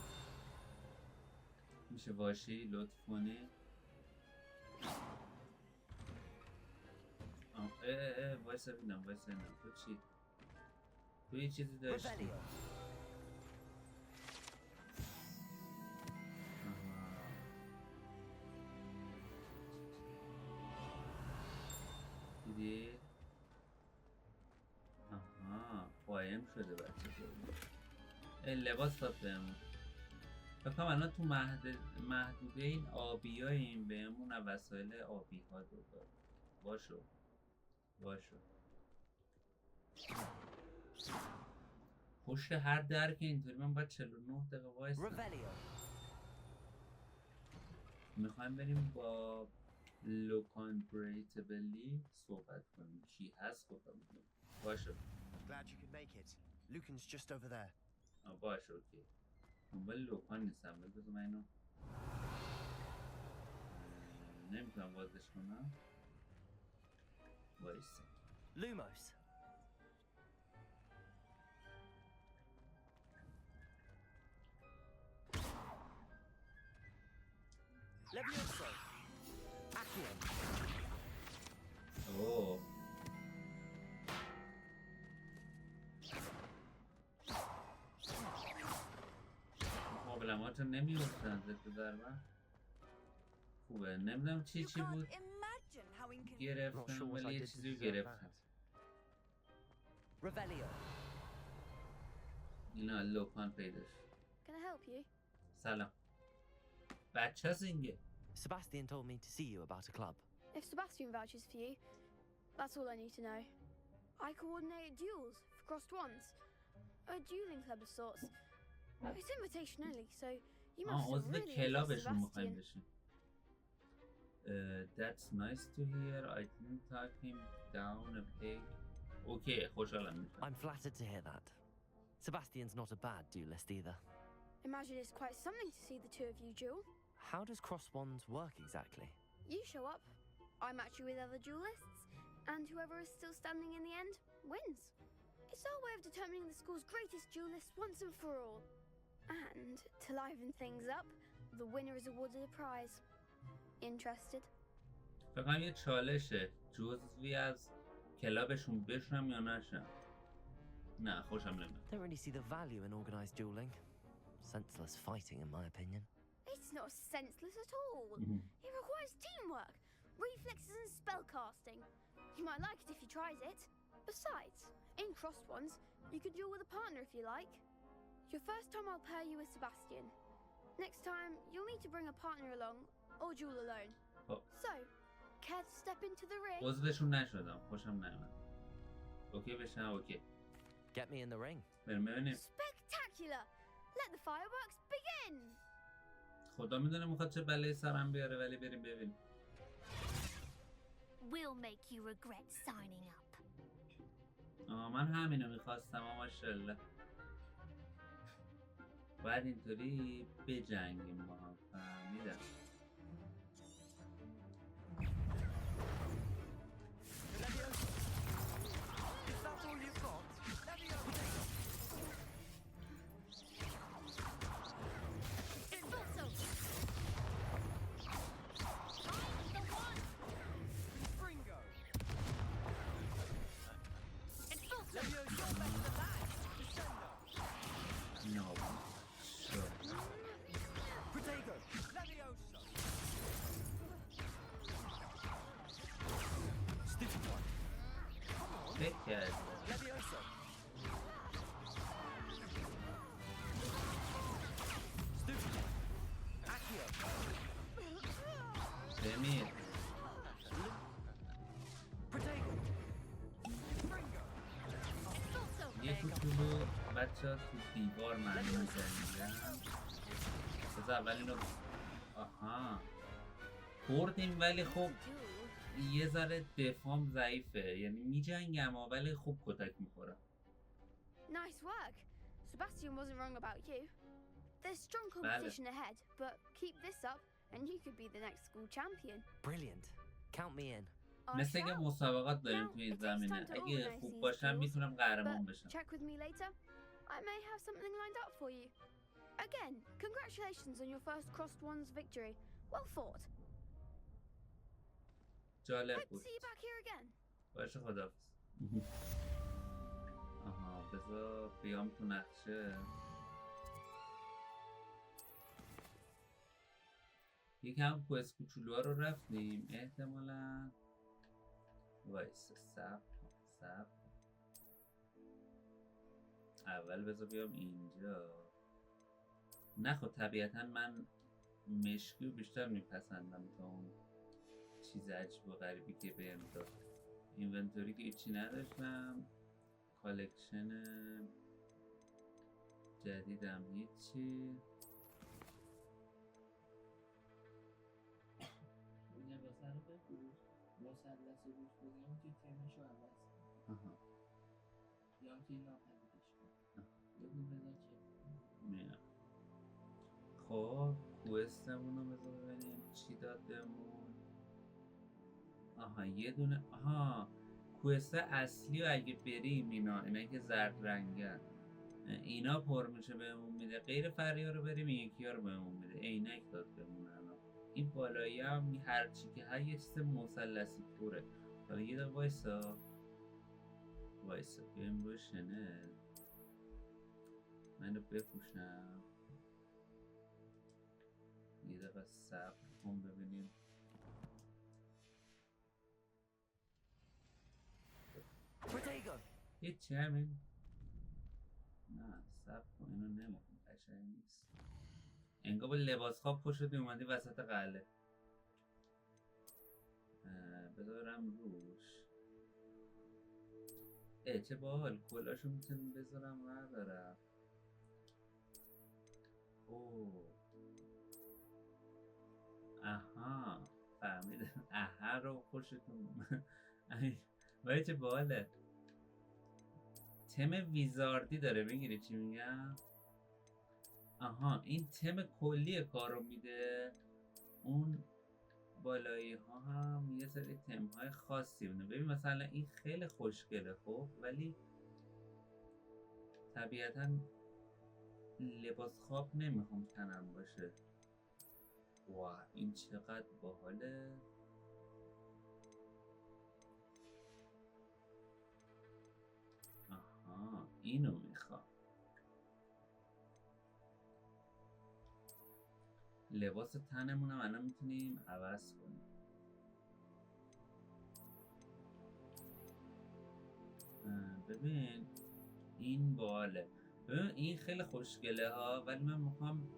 میشه باشی لطف کنی؟ وایسا بینم تو چی؟ تو یه چیزی داشتی؟ دیدی؟ قایم شده بچه. لباس داد بهمون. فکرم الان تو محدوده این آبیاییم بهمون وسایل آبی ها داد. باشو پشت هر در که اینطوری من باید 49 دقیقه وایسم. میخوایم بریم با لوکان بریتبلی صحبت کنیم. کی هست خودم باشه. Glad you could make it. Lucan's just over there. باشه اوکی. دنبال لوکان نیستم. بذار من اینو نمیتونم بازش کنم. وایسا. Lumos. Levioso. Accio. اوه مقابلمات رو نمیوستن زده در من. خوبه. نمیدونم چی بود گرفتم ولی یه چیزی رو گرفتم. Revelio. اینا لوکان پیداش. Can I help you? سلام. بچه زینگه. Sebastian told me to see you about a club. If Sebastian vouches for you, that's all I need to know. I coordinate duels for crossed wands. A dueling club of sorts. It's invitation only, so you must have عضو really کلابشون impressed میخوایم Sebastian. بشیم. That's nice to hear. I didn't type him down a peg. Okay, خوشحالم میشم. I'm flattered to hear that. Sebastian's not a bad duelist either. Imagine it's quite something to see the two of you duel. How does cross wands work exactly? You show up, I match you with other duelists, and whoever is still standing in the end wins. It's our way of determining the school's greatest duelist once and for all. And to liven things up, the winner is awarded a prize. Interested? فکرم یه چالشه جزوی از کلابشون بشنم یا نشم. نه خوشم نمیاد. Don't really see the value in organized dueling. Senseless fighting in my opinion. It's not senseless at all. It requires teamwork, reflexes and spellcasting. You might like it if you tried it. Besides, in crossed ones, you could duel with a partner if you like. Your first time I'll pair you with Sebastian. Next time, you'll need to bring a partner along, or duel alone? Oh. So, care to step into the ring? عضوشون نشدم، خوشم نیومد. اوکی بشن، اوکی. Get me in the ring. بریم ببینیم. Spectacular! Let the fireworks begin! خدا میدونه میخواد چه بلایی سرم بیاره، ولی بریم ببینیم. We'll make you regret signing up. من همینو میخواستم، ماشاءالله. باید اینطوری بجنگیم با هم، فهمیدم. بکرد بمیر یه کوچولو بچه ها تو دیوار معنی میزنیدن. بذار اول اینو آها بردیم، ولی خب یه ذره دفاعم ضعیفه، یعنی میجنگم ولی خوب کتک میخورم. Nice work. Sebastian wasn't wrong about you. There's strong competition ahead, but keep this up and you could be the next school champion. Brilliant. Count me in. مثل که مسابقات داریم توی این زمینه. اگه خوب باشم میتونم قهرمان بشم. Check with me later. I may have something lined up for you. Again, congratulations on your first crossed ones victory. Well fought. جالب Hope to بود. see you back here again. باشه خداحافظ. آها بذار بیام تو نقشه. یکم کوست کوچولوها رو رفتیم احتمالا. وایسا صبر اول بذار بیام اینجا. نه خب طبیعتا من مشکی رو بیشتر میپسندم تا اون چیز عجیب و غریبی که بهم داد. اینونتوری که هیچی نداشتم، کالکشن جدیدم هیچی. اون لباسه رو بپوش، مثلث رو روش بزنیم که ترمش رو عوض کن یا که این را پدیدش کن بگو بذار چه میرم. خب کوستمون رو بذار ببینیم چی داد بهمون. آها یه دونه کوست اصلی و اگه بریم اینا که زرد رنگن اینا پر میشه بهمون میده. غیر فریا رو بریم این یکی ها رو بهمون میده. عینک داد بهمون الان. این بالایی هم هرچی که هر یه چیز مثلثی طوره. حالا یه دقیقه وایسا بریم روی شنل منو بپوشم. یه دقیقه صبر کن ببینیم. هیچی همین. نه صبر کن اینو نمیخون قشنگ نیست. انگار با لباس خواب پشت اومدی وسط قلعه. بذارم روش. چه باحال کلاشو میتونیم بذارم بردارم. آها فهمیدم. آها رو خوشتون ولی چه باحاله. تم ویزاردی داره. میگیری چی میگم؟ آها این تم کلی کارو میده. اون بالایی ها هم یه سری تم های خاصی بونه. ببین مثلا این خیلی خوشگله خب، ولی طبیعتا لباس خواب نمیخوام تنم باشه. واه این چقدر باحاله. آها اینو میخوام. لباس تنمون هم الان میتونیم عوض کنیم. ببین این باله. ببین این خیلی خوشگله ها، ولی من میخوام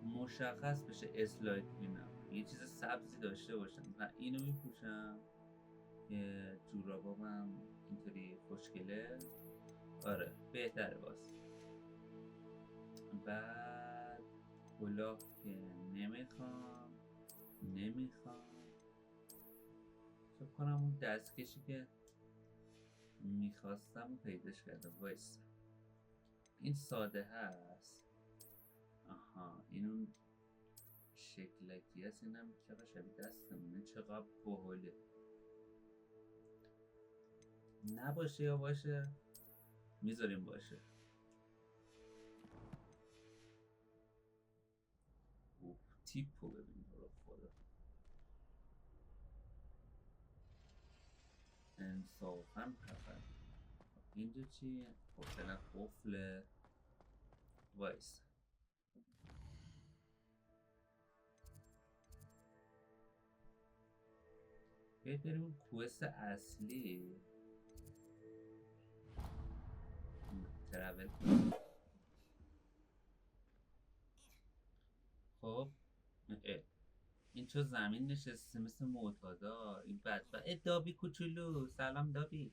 مشخص بشه اسلاید بینم. یه چیز سبزی داشته باشم و اینو میپوشم که جورابام اینطوری خوشگله. آره بهتره باز. بعد کلاه که نمیخوام. فکر کنم اون دستکشی که میخواستم پیداش کردم. وایسا این ساده هست. آها این اون شکلکی هست. اینم چقدر شبیه دستمونه. چقدر باحاله. نباشه یا باشه؟ میذاریم باشه. اوه تیپو ببین رو خدا. انصافا خفن. اینجا چیه؟ خب فعلا قفله. وایس بیایید بریم اون کوست اصلی ترول کنیم. خب این چه زمین نشسته مثل معتادا. این بدبخت دابی کوچولو. سلام دابی.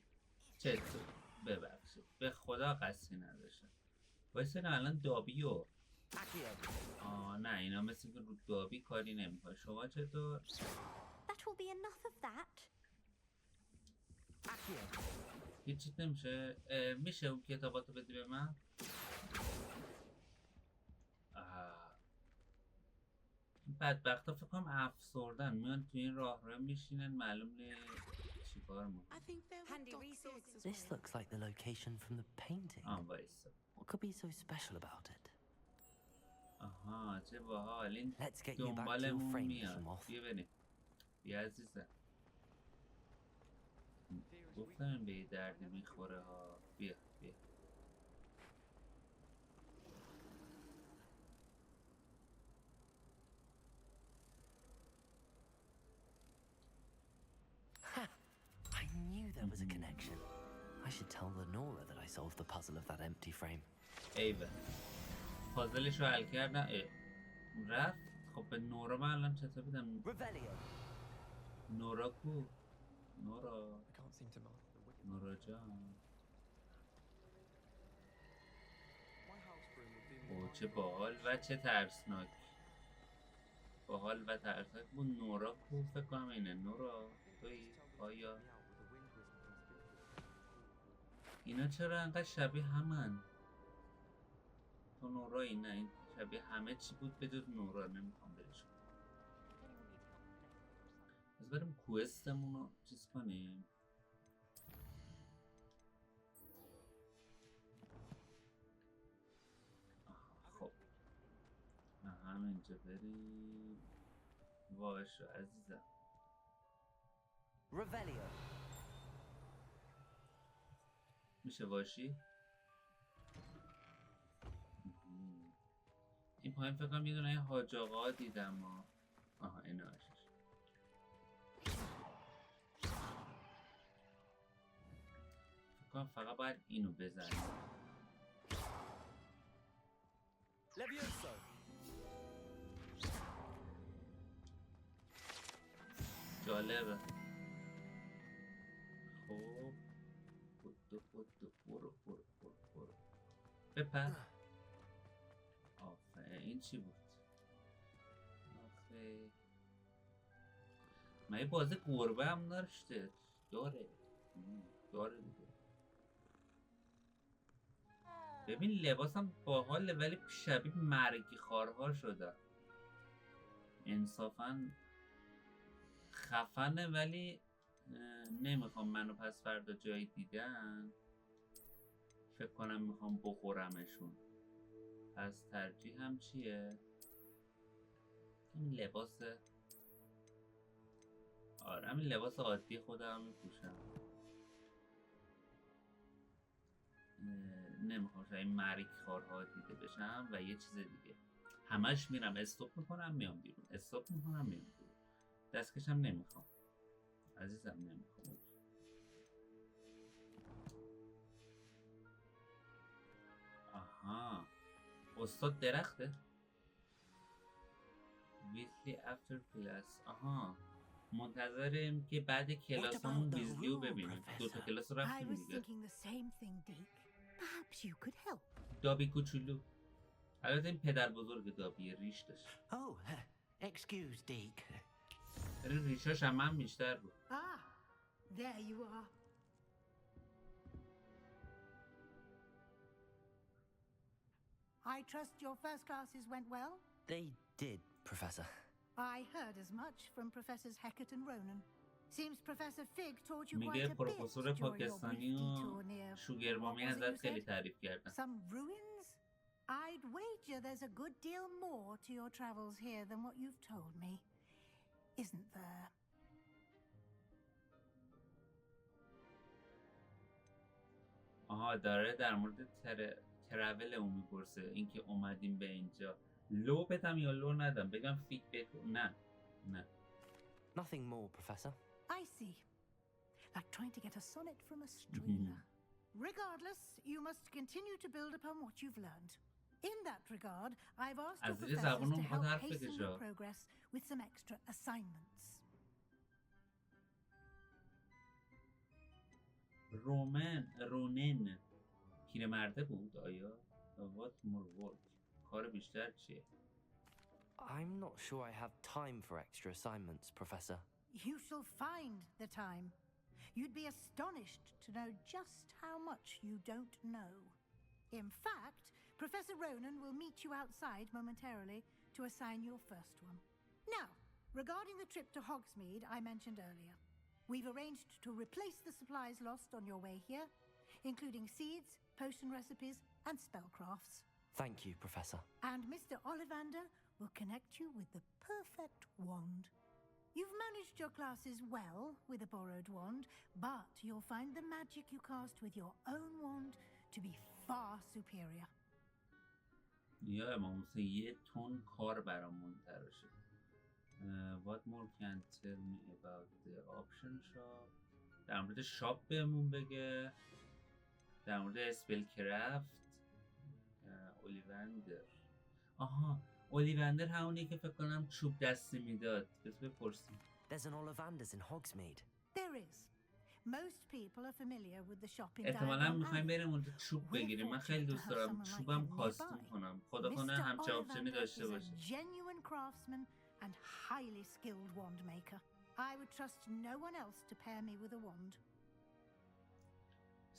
چطور؟ ببخشید به خدا قصدی نداشتم. وایسا الان دابیو. نه اینا مثل که رو دابی کاری نمیکنه. شما چطور؟ That will be enough of that. هیچی نمیشه. میشه اون کتاباتو بدی به من؟ بدبختا فکر کنم افسردن میان تو این راه رو میشینن معلوم نیست چیکار میکنن. This looks like the location from the painting. What could be so special about it? آها چه باحال. این دنبالمون میاد. بیا بریم. بیا عزیزم. گفتم به دردی میخوره ها. بیا. I knew there was a connection. I should tell Lenora that I solved the puzzle of that empty frame. ایوه پازلش رو حل کردم. رفت. خب به نورا من الان چطور بدم؟ نورا کو؟ نورا جان. اوه چه باحال و چه ترسناک. باحال و ترسناک. اون نورا کو؟ فکر کنم اینه. نورا توی آیا اینا چرا انقدر شبیه همن؟ تو نورا اینه. این شبیه همه چی بود به جز نورا. نمیخوام برش کنم. از بریم کوستمون رو چیز کنیم. خب همینجا بریم. واشو عزیزم. میشه واشی؟ این پایین فکر کنم یه دونه حاج آقا دیدم. آها اینو هاشش. فکر کنم فقط باید اینو بزنیم. جالبه. خب برو بپر. این چی بود؟ آخه من یه بازی گربه هم داشته. داره دیگه. ببین لباسم باحاله ولی شبیه مرگی خارها شده. انصافا خفنه ولی نمیخوام منو پس فردا جایی دیدن فکر کنم میخوام بخورمشون. پس ترجیح هم چیه؟ این لباس. آره همین لباس عادی خودم میپوشم. نمیخوام شاید مرگ خارها دیده بشم. و یه چیز دیگه همش میرم استوب میکنم میام بیرون. استوب میکنم میام بیرون. دستکشم نمیخوام عزیزم. نمیخوام. آها استاد درخته. weekly after class. آها منتظریم که بعد کلاسمون ویدیو ببینیم. دو تا کلاس I رفتیم was دیگه. thinking the same thing, Deke. Perhaps you could help. دابی کوچولو. البته این پدر بزرگ دابی ریش داشت. Oh, excuse, Deke. ریشاش هم من بیشتر بود. Ah, there you are. I trust your first classes went well? They did, Professor. I heard as much from Professors Hecat and Ronan. Seems Professor Fig taught you quite میگه a bit پروفسور during your brief پاکستانی و detour near... شوگر مامی what was it ازت you خیلی said? تعریف کردن. Some ruins? I'd wager there's a good deal more to your travels here than what you've told me. Isn't there? آها داره در مورد ترول اون میپرسه، اینکه اومدیم به اینجا. لو بدم یا لو ندم؟ بگم فیک بگو؟ نه Nothing more, Professor. I see. Like trying to get a sonnet from a streamer. Regardless, you must continue to build upon what you've learned. In that regard, I've asked your از زیر professors زبانم to میخواد help حرف hasten your بکشه. progress with some extra assignments. رونن پیرمرده بود آیا؟ What more work؟ کار بیشتر چیه؟ I'm not sure I have time for extra assignments, Professor. You shall find the time. You'd be astonished to know just how much you don't know. In fact, Professor Ronan will meet you outside momentarily to assign your first one. Now, regarding the trip to Hogsmeade I mentioned earlier, we've arranged to replace the supplies lost on your way here, including seeds, potion recipes, and spellcrafts. Thank you, Professor. And Mr. Ollivander will connect you with the perfect wand. You've managed your classes well with a borrowed wand, but you'll find the magic you cast with your own wand to be far superior. یا اماموسه یه تون کار برامون تراشه. What more can tell me about the option shop؟ در مورد شاپ بهمون بگه، در مورد اسپل کرافت. اولیوندر. آها اولیوندر همونی که فکر کنم چوب دستی میداد. بذار بپرسیم. There's an Ollivanders in Hogsmeade. There is. Most people are familiar with the shop in احتمالاً Diagon میخوایم Alley. بریم اونجا چوب بگیریم. من خیلی دوست دارم چوبم کاستوم کنم. خدا کنه همچه آپشنی داشته Mr. Ollivander باشه. is a genuine craftsman and highly skilled wand maker. I would trust no one else to pair me with a wand.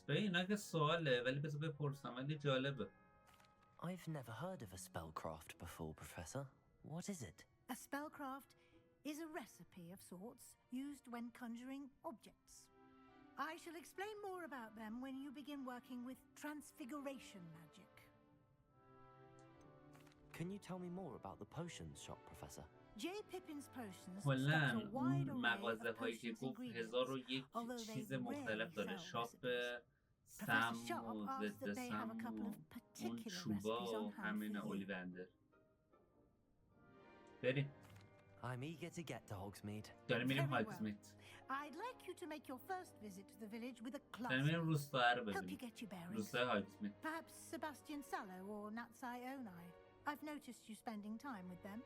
به اینا که سواله ولی بذار بپرسم، ولی جالبه. I've never heard of a spellcraft before, Professor. What is it? A spellcraft is a recipe of sorts used when conjuring objects. I shall explain more about them when you begin working with transfiguration magic. Can you tell me more about the potions shop, Professor? J. Pippin's Potions کلا stocks a wide اون array مغازه of هایی که potions گفت ingredients, 1001 although they چیز مختلف rarely داره. sell شاپ recipes. سم Professor Sharp و asks ضد that they have a سم couple و of اون particular چوبا recipes و on hand همین for you. اولیوندر. بریم. I'm eager to get to Hogsmeade. داریم میریم Very well. هاگزمیت. I'd like you to make your first visit to the village with a داریم میریم class. روستا رو Help you ببینیم. get your bearings. روستای هاگزمیت. Perhaps Sebastian Sallow or Natsai Onai. I've noticed you spending time with them.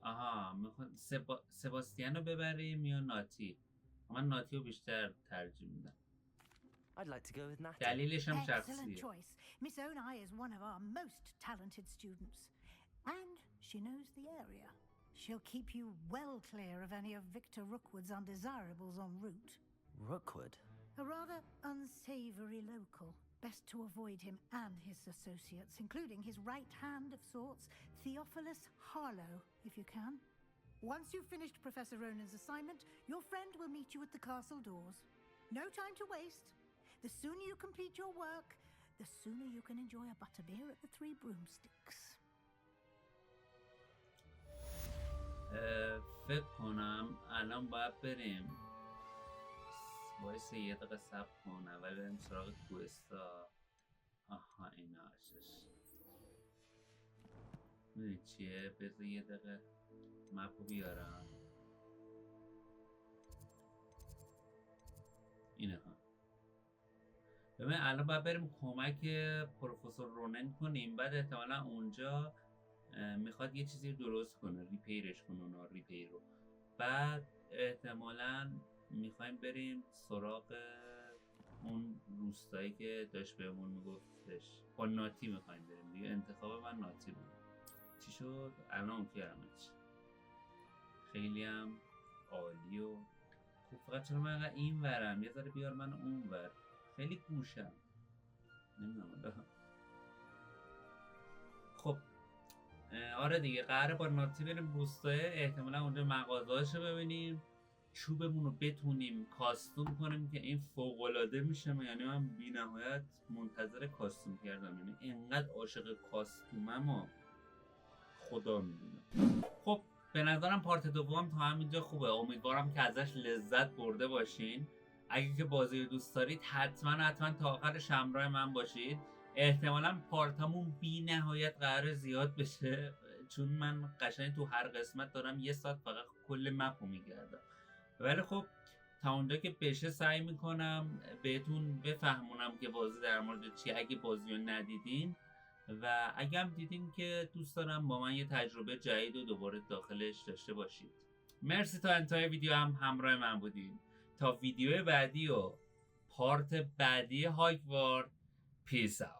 آها میخوام سباستیان رو ببریم یا ناتی؟ من ناتی رو بیشتر ترجیح میدم. I'd like to go with Natty. دلیلش هم Excellent شخصیه. choice. Miss Onai is one of our most talented students. And she knows the area. She'll keep you well clear of any of Victor Rookwood's undesirables en route. Rookwood? A rather unsavory local. Best to avoid him and his associates, including his right hand of sorts, Theophilus Harlow, if you can. Once you've finished Professor Ronan's assignment, your friend will meet you at the castle doors. No time to waste. The sooner you complete your work, the sooner you can enjoy a butterbeer at the Three Broomsticks. فکر کنم الان باید بریم. باعث یه دقیقه صبر کن. اول بریم سراغ کوستا. آها اینا هستش. میدونی چیه؟ بذار یه دقیقه مپو بیارم. اینه ها. ببین الان باید بریم کمک پروفسور رونن کنیم. بعد احتمالا اونجا میخواد یه چیزی رو درست کنه، ریپیرش کنه اونا ریپیر رو. بعد احتمالاً میخوایم بریم سراغ اون روستایی که داشت بهمون میگفتش. با ناتی میخوایم بریم دیگه. انتخاب من ناتی بود. چی شد؟ الان کردمش. خیلی هم عالی و خب فقط چرا من اینقدر این ورم؟ یه ذره بیار من اون ور. خیلی گوشم نمیدونم. خب آره دیگه قراره با ناتی بریم روستای، احتمالا اونجا مغازه‌اشو ببینیم، چوبمون رو بتونیم کاستوم کنیم که این فوق‌العاده میشه. یعنی من بی‌نهایت منتظر کاستوم کردم، یعنی اینقدر عاشق کاستومم و خدا میدونه. خب به نظرم پارت دوم تا همینجا خوبه. امیدوارم که ازش لذت برده باشین. اگه که بازی رو دوست دارید حتما تا آخرش همراه من باشید. احتمالا پارتامون بی نهایت قرار زیاد بشه، چون من قشنگ تو هر قسمت دارم یه ساعت فقط کل مپو میگردم. ولی خب تا اونجا که بشه سعی میکنم بهتون بفهمونم که بازی در مورد چی، اگه بازی رو ندیدین، و اگه هم دیدین که دوست دارم با من یه تجربه جدید و دوباره داخلش داشته باشید. مرسی تا انتهای ویدیو هم همراه من بودین. تا ویدیو بعدی و پارت بعدی هاگوارد، پیس اوت.